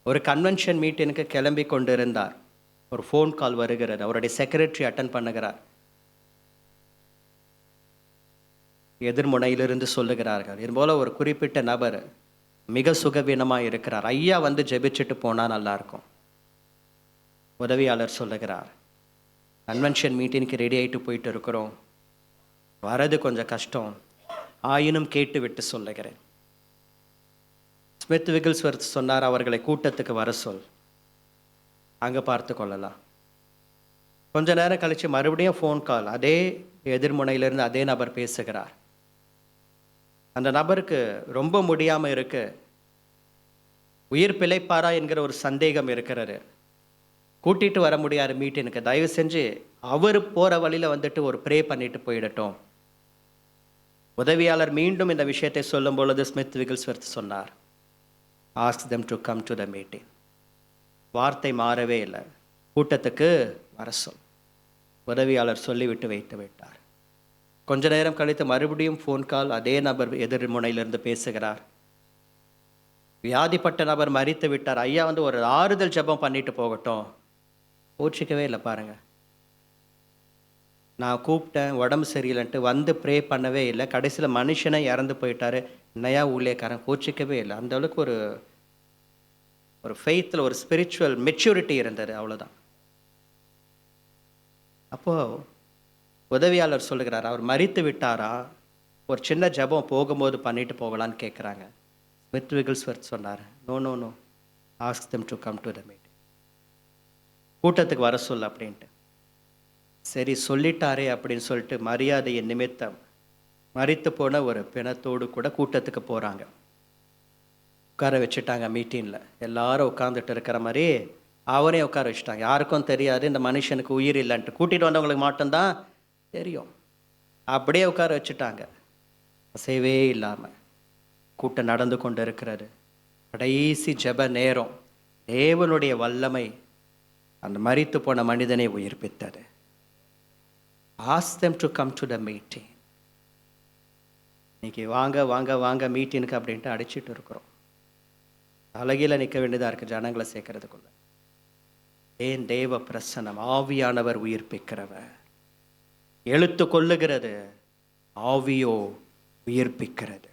ஒரு கன்வென்ஷன் மீட்டினுக்கு கிளம்பி கொண்டிருந்தார். ஒரு ஃபோன் கால் வருகிறது. அவருடைய செக்ரட்டரி அட்டன் பண்ணுகிறார். எதிர்முனையிலிருந்து சொல்லுகிறார்கள், இதுபோல் ஒரு குறிப்பிட்ட நபர் மிக சுகவீனமாக இருக்கிறார், ஐயா வந்து ஜெபிச்சுட்டு போனால் நல்லாயிருக்கும். உதவியாளர் சொல்லுகிறார், கன்வென்ஷன் மீட்டிங்க்கு ரெடி ஆகிட்டு போயிட்டு இருக்கிறோம், வரது கொஞ்சம் கஷ்டம், ஆயினும் கேட்டு விட்டு சொல்லுகிறேன். ஸ்மித் விகில்ஸ்வர்த் சொன்னார், அவர்களை கூட்டத்துக்கு வர சொல், அங்கே பார்த்து கொள்ளலாம். கொஞ்ச நேரம் கழித்து மறுபடியும் ஃபோன் கால், அதே எதிர்முனையிலிருந்து அதே நபர் பேசுகிறார். அந்த நபருக்கு ரொம்ப முடியாமல் இருக்கு, உயிர் பிழைப்பாரா என்கிற ஒரு சந்தேகம் இருக்கிறது, கூட்டிகிட்டு வர முடியாது மீட்டினுக்கு, தயவு செஞ்சு அவர் போகிற வழியில் வந்துட்டு ஒரு ப்ரே பண்ணிட்டு போயிடட்டும். உதவியாளர் மீண்டும் இந்த விஷயத்தை சொல்லும் பொழுது ஸ்மித் விகில்ஸ்வர்த் சொன்னார், ask them to come to the meeting. வார்த்தை மாறவே இல்லை, கூட்டத்துக்கு வர சொல். உதவியாளர் சொல்லிவிட்டு வைத்து விட்டார். கொஞ்ச நேரம் கழித்து மறுபடியும் ஃபோன் கால், அதே நபர் எதிர்முனையிலிருந்து பேசுகிறார். வியாதிப்பட்ட நபர் மரித்து விட்டார், ஐயா வந்து ஒரு ஆறுதல் ஜெபம் பண்ணிட்டு போகட்டும். கோச்சிக்கவே இல்லை பாருங்க. நான் கூப்பிட்டேன், உடம்பு சரியில்லைன்ட்டு வந்து ப்ரே பண்ணவே இல்லை. கடைசியில் மனுஷனை இறந்து போயிட்டாரு, நயா ஊழியக்காரன், கோச்சிக்கவே இல்லை. அந்த அளவுக்கு ஒரு ஃபெய்த்தில் ஒரு ஸ்பிரிச்சுவல் மெச்சூரிட்டி இருந்தது, அவ்வளோதான். அப்போது உதவியாளர் சொல்லுகிறார், அவர் மரித்து விட்டாரா, ஒரு சின்ன ஜெபம் போகும்போது பண்ணிட்டு போகலான்னு கேட்குறாங்க. ஸ்மித் விகில்ஸ்வர்த் சொன்னார், no no no, ask them to come to the meeting. கூட்டத்துக்கு வர சொல் அப்படின்ட்டு. சரி சொல்லிட்டாரே அப்படின்னு சொல்லிட்டு மரியாதையை நிமித்தம் மரித்து போன ஒரு பிணத்தோடு கூட கூட்டத்துக்கு போகிறாங்க. உட்கார வச்சுட்டாங்க. மீட்டிங்கில் எல்லாரும் உட்காந்துட்டு இருக்கிற மாதிரி அவரையும் உட்கார வச்சுட்டாங்க. யாருக்கும் தெரியாது இந்த மனுஷனுக்கு உயிர் இல்லைன்ட்டு. கூட்டிகிட்டு வந்தவங்களுக்கு மட்டும்தான் தெரியும். அப்படியே உட்கார வச்சுட்டாங்க. அசைவே இல்லாமல் கூட்டம் நடந்து கொண்டு இருக்கிறது. கடைசி ஜெப நேரம். தேவனுடைய வல்லமை அந்த மரித்து போன மனிதனை உயிர்ப்பித்தது. Ask them to come to the meeting. இன்னைக்கு வாங்க வாங்க வாங்க மீட்டினுக்கு அப்படின்ட்டு அடிச்சிட்டு இருக்கிறோம். அழகில நிற்க வேண்டியதாக இருக்குது ஜனங்களை சேர்க்கறதுக்குள்ள. ஏன் தேவ பிரசன்னம், ஆவியானவர் உயிர்ப்பிக்கிறவர். எழுத்து கொள்ளுகிறது, ஆவியோ உயிர்ப்பிக்கிறது.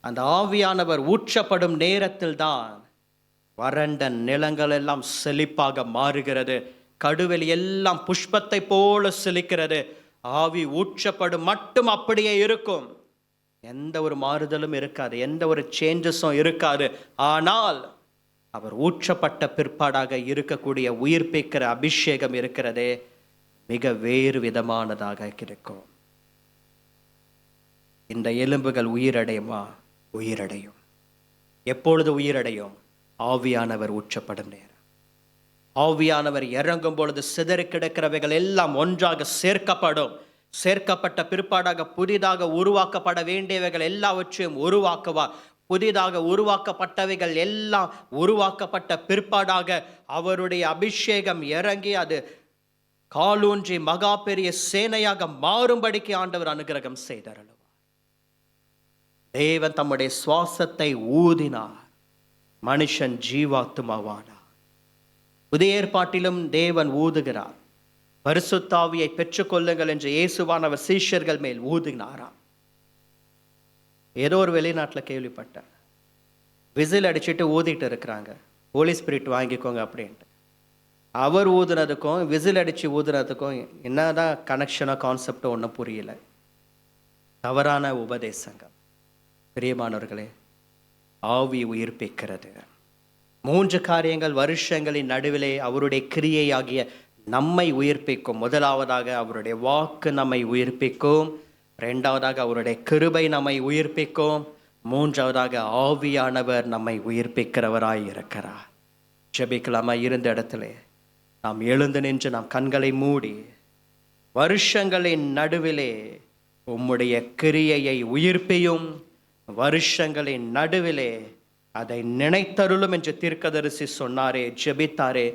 அந்த ஆவியானவர் ஊற்றப்படும் நேரத்தில் தான் வறண்ட நிலங்கள் எல்லாம் செழிப்பாக மாறுகிறது. கடுவெளி எல்லாம் புஷ்பத்தை போல செழிக்கிறது. ஆவி ஊற்றப்படும் மட்டும் அப்படியே இருக்கும். எந்த ஒரு மாறுதலும் இருக்காது, எந்த ஒரு சேஞ்சஸும் இருக்காது. ஆனால் அவர் ஊற்றப்பட்ட பிற்பாடாக இருக்கக்கூடிய உயிர்ப்பிக்கிற அபிஷேகம் இருக்கிறதே, மிக வேறு விதமானதாக இருக்கும். இந்த எலும்புகள் உயிரடையுமா? உயிரடையும். எப்பொழுது உயிரடையும்? ஆவியானவர் ஊற்றப்படும் நேரம். ஆவியானவர் இறங்கும் பொழுது சிதறி கிடக்கிறவைகள் எல்லாம் ஒன்றாக சேர்க்கப்படும். சேர்க்கப்பட்ட பிற்பாடாக புதிதாக உருவாக்கப்பட வேண்டியவைகள் எல்லாவற்றையும் உருவாக்குவார். புதிதாக உருவாக்கப்பட்டவைகள் எல்லாம் உருவாக்கப்பட்ட பிற்பாடாக அவருடைய அபிஷேகம் இறங்கி அது காலூன்றி மகா பெரிய சேனையாக மாறும்படிக்கு ஆண்டவர் அனுகிரகம் செய்தார். தேவன் தம்முடைய சுவாசத்தை ஊதினார், மனுஷன் ஜீவாத்துமாவானார். புதிய ஏற்பாட்டிலும் தேவன் ஊதுகிறார். பரிசுத்த ஆவியை பெற்றுக்கொள்ளுங்கள் என்று இயேசுவானவர் சீஷர்கள் மேல் ஊதினாராம். ஏதோ ஒரு வெளிநாட்டில் கேள்விப்பட்டேன், விசில் அடிச்சுட்டு ஊதிட்டு இருக்கிறாங்க, ஹோலி ஸ்பிரிட் வாங்கிக்கோங்க அப்படின்ட்டு. அவர் ஊதுனதுக்கும் விசில் அடித்து ஊதுனதுக்கும் என்னதான் கனெக்ஷனோ கான்செப்டோ ஒன்றும் புரியல. தவறான உபதேசங்கள். பிரியமானவர்களே, ஆவி உயிர்ப்பிக்கிறது. 3 காரியங்கள் வருஷங்களின் நடுவிலே அவருடைய கிரியையாகிய நம்மை உயிர்ப்பிக்கும். முதலாவதாக அவருடைய வாக்கு நம்மை உயிர்ப்பிக்கும். 2வதாக அவருடைய கிருபை நம்மை உயிர்ப்பிக்கும். 3வதாக ஆவியானவர் நம்மை உயிர்ப்பிக்கிறவராய் இருக்கிறார். ஜெபிக்கலாமா? இருந்த இடத்துல நாம் எழுந்து நின்று நாம் கண்களை மூடி, வருஷங்களின் நடுவிலே உம்முடைய கிரியையை உயிர்ப்பியும், வருஷங்களின் நடுவிலே அதை நினைத்தருளும் என்று தீர்க்கதரிசி சொன்னாரே, ஜெபித்தாரே.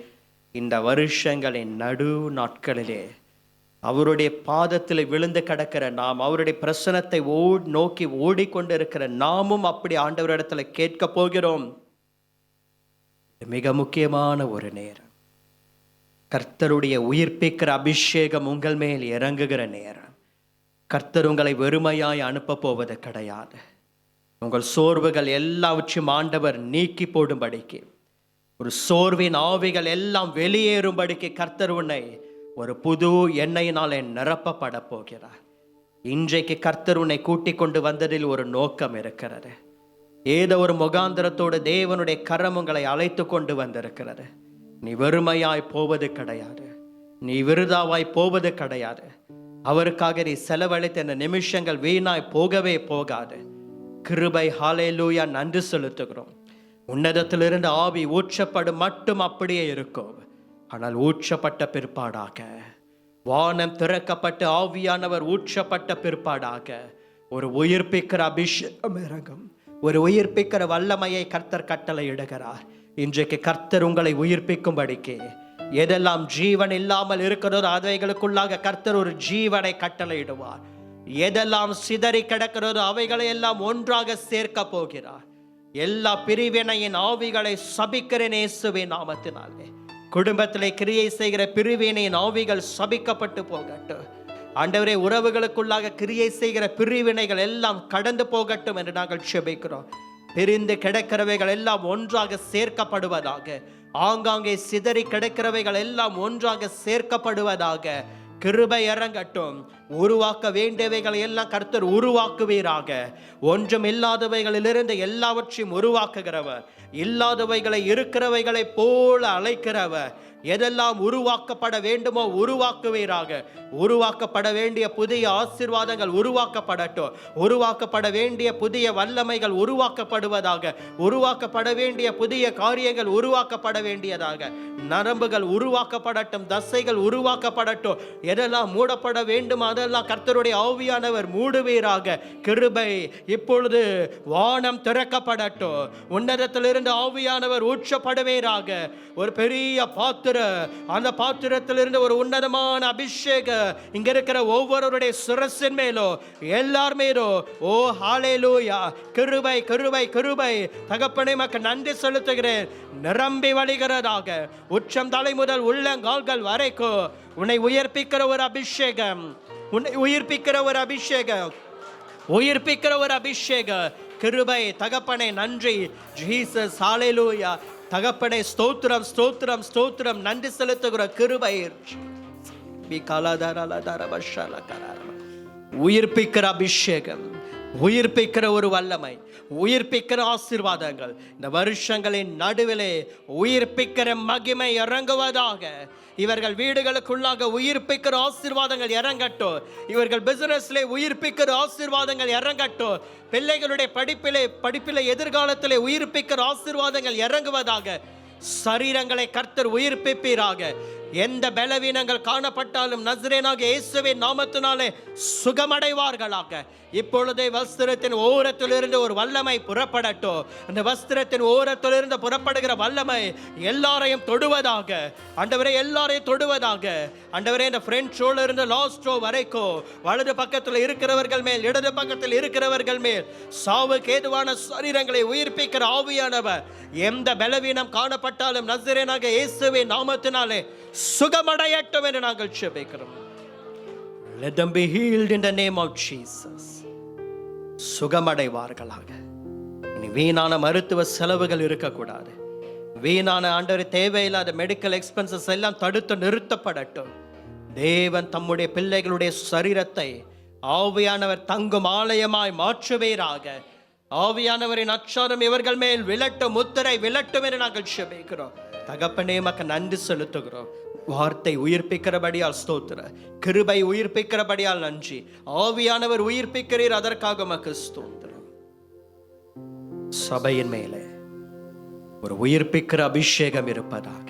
இந்த வருஷங்களின் நடு நாட்களிலே அவருடைய பாதத்தில் விழுந்து கிடக்கிற நாம், அவருடைய பிரசனத்தை நோக்கி ஓடிக்கொண்டிருக்கிற நாமும் அப்படி ஆண்டவரிடத்துல கேட்க போகிறோம். மிக முக்கியமான ஒரு நேரம். கர்த்தருடைய உயிர்ப்பிக்கிற அபிஷேகம் உங்கள் மேல் இறங்குகிற நேரம். கர்த்தர் உங்களை வெறுமையாய் அனுப்ப போவது கிடையாது. உங்கள் சோர்வுகள் எல்லாவற்றையும் ஆண்டவர் நீக்கி போடும்படிக்கு, ஒரு சோர்வின் ஆவிகள் எல்லாம் வெளியேறும்படிக்கு கர்த்தர் உன்னை ஒரு புது எண்ணெயினாலே நிரப்பப்பட போகிறார். இன்றைக்கு கர்த்தர் உன்னை கூட்டிக் கொண்டு வந்ததில் ஒரு நோக்கம் இருக்கிறது. ஏதோ ஒரு முகாந்திரத்தோடு தேவனுடைய கரம் உங்களை அழைத்து கொண்டு வந்திருக்கிறது. நீ வெறுமையாய் போவது கிடையாது, நீ விருதாவாய் போவது கிடையாது. அவருக்காக நீ செலவழித்த இந்த நிமிஷங்கள் வீணாய் போகவே போகாது. கிருபை, ஹல்லேலூயா, நன்றி செலுத்துகிறோம். உன்னதத்திலிருந்து ஆவி ஊற்றப்படும் மட்டும் அப்படியே இருக்கும். ஆனால் ஊற்றப்பட்ட பிற்பாடாக, வானம் திறக்கப்பட்டு ஆவியானவர் ஊற்றப்பட்ட பிற்பாடாக ஒரு உயிர்ப்பிக்கிற அபிஷேகம் இறங்கும். ஒரு உயிர்ப்பிக்கிற வல்லமையை கர்த்தர் கட்டளை இடுகிறார். இன்றைக்கு கர்த்தர் உங்களை உயிர்ப்பிக்கும்படிக்கு எதெல்லாம் ஜீவன் இல்லாமல் இருக்கிறதோ அவைகளுக்குள்ளாக கர்த்தர் ஒரு ஜீவனை கட்டளையிடுவார். எதெல்லாம் சிதறி கிடக்கிறதோ அவைகளை எல்லாம் ஒன்றாக சேர்க்க போகிறார். எல்லா பிரிவினையின் ஆவிகளை சபிக்கிறேன் இயேசுவின் நாமத்தினாலே. குடும்பத்திலே கிரியை செய்கிற பிரிவினையின் ஆவிகள் சபிக்கப்பட்டு போகட்டும். ஆண்டவரே, உறவுகளுக்குள்ளாக கிரியை செய்கிற பிரிவினைகள் எல்லாம் கடந்து போகட்டும் என்று நாங்கள் ஜெபிக்கிறோம். பிரிந்து கிடக்கிறவைகள் எல்லாம் ஒன்றாக சேர்க்கப்படுவதாக. ஆங்காங்கே சிதறி கிடக்கிறவைகள் எல்லாம் ஒன்றாக சேர்க்கப்படுவதாக. கிருபை இறங்கட்டும். உருவாக்க வேண்டியவைகளை எல்லாம் கர்த்தர் உருவாக்குவீராக. ஒன்றும் இல்லாதவைகளிலிருந்து எல்லாவற்றையும் உருவாக்குகிறவர், இல்லாதவைகளை இருக்கிறவைகளை போல அழைக்கிறவர், எதெல்லாம் உருவாக்கப்பட வேண்டுமோ உருவாக்குவீராக. உருவாக்கப்பட வேண்டிய புதிய ஆசீர்வாதங்கள் உருவாக்கப்படட்டும். உருவாக்கப்பட வேண்டிய புதிய வல்லமைகள் உருவாக்கப்படுவதாக. உருவாக்கப்பட வேண்டிய புதிய காரியங்கள் உருவாக்கப்பட வேண்டியதாக. நரம்புகள் உருவாக்கப்படட்டும், தசைகள் உருவாக்கப்படட்டும். எதெல்லாம் மூடப்பட வேண்டும் அதெல்லாம் கர்த்தருடைய ஆவியானவர் மூடுவீராக. கிருபை இப்பொழுது வானம் திறக்கப்படட்டும். உன்னதத்திலிருந்து ஆவியானவர் ஊற்றப்படுவீராக. ஒரு பெரிய பாத்திரம், அந்த பாத்திரத்திலிருந்து ஒரு உன்னதமான அபிஷேகம் இங்க இருக்கிற ஒவ்வொருவருடைய சிரசின் மேலோ எல்லார் மேலோ. ஓ ஹalleluya. கிருபை கிருபை கிருபை. தகப்பனே உமக்கு நன்றி செலுத்துகிறேன். நிரம்பி வழிகிறதாக உச்சம் தலை முதல் உள்ளங்கால்கள் வரைக்கும் உன்னை உயிர்ப்பிக்கிற ஒரு அபிஷேகம், உன்னை உயிர்ப்பிக்கிற ஒரு அபிஷேகம், உயிர்ப்பிக்கிற ஒரு அபிஷேகம். கிருபை தகப்பனே நன்றி ஜீசஸ். ஹalleluya. தகப்பனே ஸ்தோத்திரம் ஸ்தோத்திரம் ஸ்தோத்திரம். நன்றி செலுத்துகிற கிருபை. உயிர்ப்பிக்கிற அபிஷேகம், உயிர்ப்பிக்கிற ஒரு வல்லமை, உயிர்ப்பிக்கிற ஆசீர்வாதங்கள் இந்த வருஷங்களின் நடுவிலே உயிர்ப்பிக்கிற மகிமை இறங்குவதாக. இவர்கள் வீடுகளுக்குள்ளாக உயிர்ப்பிக்கிற ஆசீர்வாதங்கள் இறங்கட்டும். இவர்கள் பிசினஸ்ல உயிர்ப்பிக்கிற ஆசீர்வாதங்கள் இறங்கட்டும். பிள்ளைகளுடைய படிப்பிலே எதிர்காலத்திலே உயிர்ப்பிக்கிற ஆசீர்வாதங்கள் இறங்குவதாக. சரீரங்களை கர்த்தர் உயிர்ப்பிப்பீராக. எந்த பலவீனங்கள் காணப்பட்டாலும் நசரேயனாகிய இயேசுவின் நாமத்தினாலே சுகமடைவார்களாக. இப்பொழுதே வஸ்திரத்தின் ஓரத்திலிருந்து ஒரு வல்லமை புறப்படட்டும். அந்த வஸ்திரத்தின் ஓரத்திலிருந்து புறப்படுகிற வல்லமை எல்லாரையும் தொடுவதாக. ஆண்டவரே எல்லாரையும் தொடுவதாக. ஆண்டவரே இந்த ஃப்ரண்ட் ஷோல இருந்து லாஸ்ட் ஷோ வரைக்கும் வலது பக்கத்தில் இருக்கிறவர்கள் மேல் இடது பக்கத்தில் இருக்கிறவர்கள் மேல் சாவுக்கு ஏதுவான சரீரங்களை உயிர்ப்பிக்கிற ஆவியானவர் எந்த பலவீனம் காணப்பட்டாலும் நசரேயனாகிய இயேசுவின் நாமத்தினாலே சுகமடையட்டும் என்று நாங்கள் ஜெபிக்கிறோம். Let them be healed in the name of Jesus. சுகமடைவார்களாக. இனி வீணான மருத்துவ செலவுகள் இருக்கக்கூடாது. வீணான ஆண்டவரே தேவையில்லாத மெடிக்கல் எக்ஸ்பென்சஸ் எல்லாம் தடுத்து நிறுத்தப்படட்டும். தேவன் தம்முடைய பிள்ளைகளுடைய சரீரத்தை ஆவியானவர் தங்கும் ஆலயமாய் மாற்றுவீராக. ஆவியானவரின் அச்சாரம் இவர்கள் மேல் விலட்டும், முத்திரை விலட்டும் என்று நாங்கள் ஜெபிக்கிறோம். தகப்பனே உமக்கு நன்றி செலுத்துகிறோம். வார்த்தை உயிர்ப்பிக்கிறபடியால் ஸ்தோத்திர, கிருபை உயிர்ப்பிக்கிறபடியால் நன்றி. ஆவியானவர் உயிர்ப்பிக்கிறீர், அதற்காக உமக்கு ஸ்தோத்திரம். சபையின் மேலே ஒரு உயிர்ப்பிக்கிற அபிஷேகம் இருப்பதாக.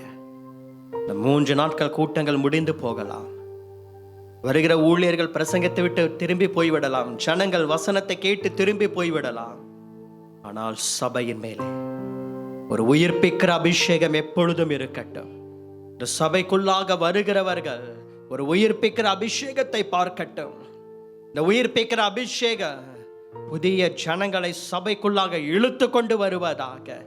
இந்த 3 நாட்கள் கூட்டங்கள் முடிந்து போகலாம். வருகிற ஊழியர்கள் பிரசங்கத்தை விட்டு திரும்பி போய்விடலாம். ஜனங்கள் வசனத்தை கேட்டு திரும்பி போய்விடலாம். ஆனால் சபையின் மேலே ஒரு உயிர்ப்பிக்கிற அபிஷேகம் எப்பொழுதும் இருக்கட்டும். இந்த சபைக்குள்ளாக வருகிறவர்கள் ஒரு உயிர்ப்பிக்கிற அபிஷேகத்தை பார்க்கட்டும். இந்த உயிர்ப்பிக்கிற அபிஷேகம் புதிய ஜனங்களை சபைக்குள்ளாக இழுத்து கொண்டு வருவதாக.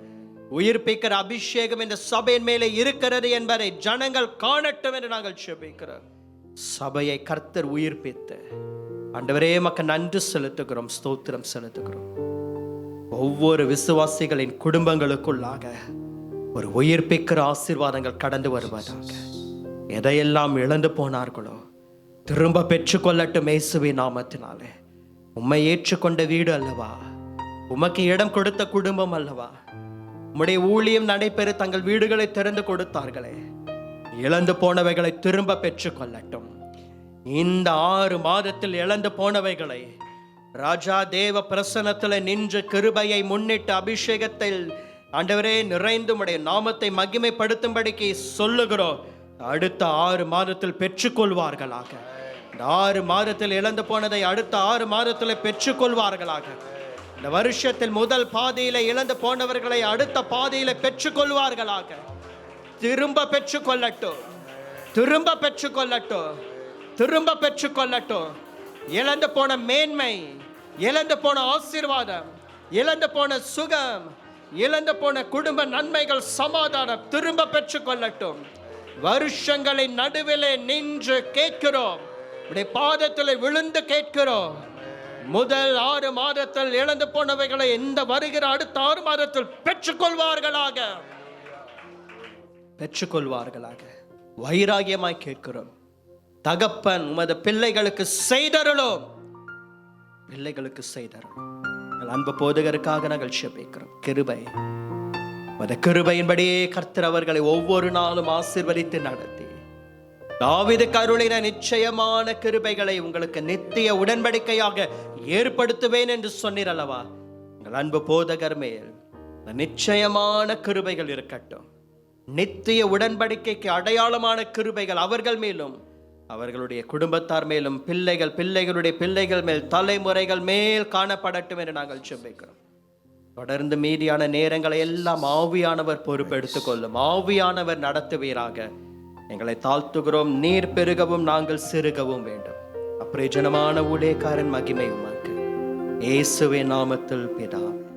உயிர்ப்பிக்கிற அபிஷேகம் இந்த சபையின் மேலே இருக்கிறது என்பதை ஜனங்கள் காணட்டும் என்று நாங்கள் ஜெபிக்கிறோம். சபையை கர்த்தர் உயிர்ப்பித்து ஆண்டவரே உமக்கு நன்றி செலுத்துகிறோம், ஸ்தோத்திரம் செலுத்துகிறோம். ஒவ்வொரு விசுவாசிகளின் குடும்பங்களுக்குள்ளாக ஒரு உயிர்ப்பிக்கிற ஆசீர்வாதங்கள் கடந்து வருவதாக. எதையெல்லாம் இழந்து போனார்களோ திரும்ப பெற்றுக்கொள்ளட்டும் இயேசுவின் நாமத்தினாலே. உம்மை ஏற்றுக்கொண்ட வீடு அல்லவா, உமக்கு இடம் கொடுத்த குடும்பம் அல்லவா, உம்முடைய ஊழியம் நடைபெற தங்கள் வீடுகளை திறந்து கொடுத்தார்களே, இழந்து போனவைகளை திரும்ப பெற்றுக்கொள்ளட்டும். இந்த 6 மாதத்தில் இழந்து போனவைகளை ராஜா தேவ பிரசன்னத்தில் நின்று கிருபையை முன்னிட்டு அபிஷேகத்தில் ஆண்டவரே நிறைந்து உம்முடைய நாமத்தை மகிமைப்படுத்தும்படிக்கு சொல்லுகிறோம். அடுத்த 6 மாதத்தில் பெற்றுக்கொள்வார்களாக. இந்த 6 மாதத்தில் இழந்து போனதை அடுத்த 6 மாதத்தில் பெற்றுக்கொள்வார்களாக. இந்த வருஷத்தில் முதல் பாதியில இழந்து போனவர்களை அடுத்த பாதியில பெற்றுக்கொள்வார்களாக. திரும்ப பெற்றுக்கொள்ளட்டும், திரும்ப பெற்றுக்கொள்ளட்டும், திரும்ப பெற்றுக்கொள்ளட்டும். இழந்து போன மேன்மை, இழந்து போன ஆசீர்வாதம், இழந்து போன சுகம், இழந்து போன குடும்ப நன்மைகள், சமாதானம் திரும்ப பெற்றுக்கொள்ளட்டும். வருஷங்களின் நடுவிலே நின்று கேட்கிறோம், உடைய பாதத்தில் விழுந்து கேட்கிறோம். முதல் 6 மாதத்தில் இழந்து போனவைகளை இந்த வருகிற அடுத்த 6 மாதத்தில் பெற்றுக்கொள்வார்களாக, பெற்றுக்கொள்வார்களாக. வைராகியமாய் கேட்கிறோம். தகப்பன் உமது பிள்ளைகளுக்கு செய்தருளும், பிள்ளைகளுக்கு செய்தருளும். அன்பு போதகருக்காக நாங்கள் ஜெபிக்கிறோம். கிருபை அந்த கிருபையின்படியே கர்த்தர் அவர்களை ஒவ்வொரு நாளும் ஆசீர்வதித்து நடத்தி தாவீதுக்கு அருளின நிச்சயமான கிருபைகளை உங்களுக்கு நித்திய உடன்படிக்கையாக ஏற்படுத்துவேன் என்று சொன்னீர் அல்லவா? உங்கள் அன்பு போதகர் மேல் இந்த நிச்சயமான கிருபைகள் இருக்கட்டும். நித்திய உடன்படிக்கைக்கு அடையாளமான கிருபைகள் அவர்கள் மேலும், அவர்களுடைய குடும்பத்தார் மேலும், பிள்ளைகளுடைய பிள்ளைகள் மேல், தலைமுறைகள் மேல் காணப்படட்டும் என்று நாங்கள் ஜெபிக்கிறோம். தொடர்ந்து மீதியான நேரங்களை எல்லாம் ஆவியானவர் பொறுப்பெடுத்துக் கொள்ளும். ஆவியானவர் நடத்துவீராக. எங்களை தாழ்த்துகிறோம். நீர் பெருகவும் நாங்கள் சிறுகவும் வேண்டும். அப்பிரயோஜனமான ஊழியக்காரன் மகிமை உமக்கு. இயேசுவின் நாமத்தில் பிதாவே.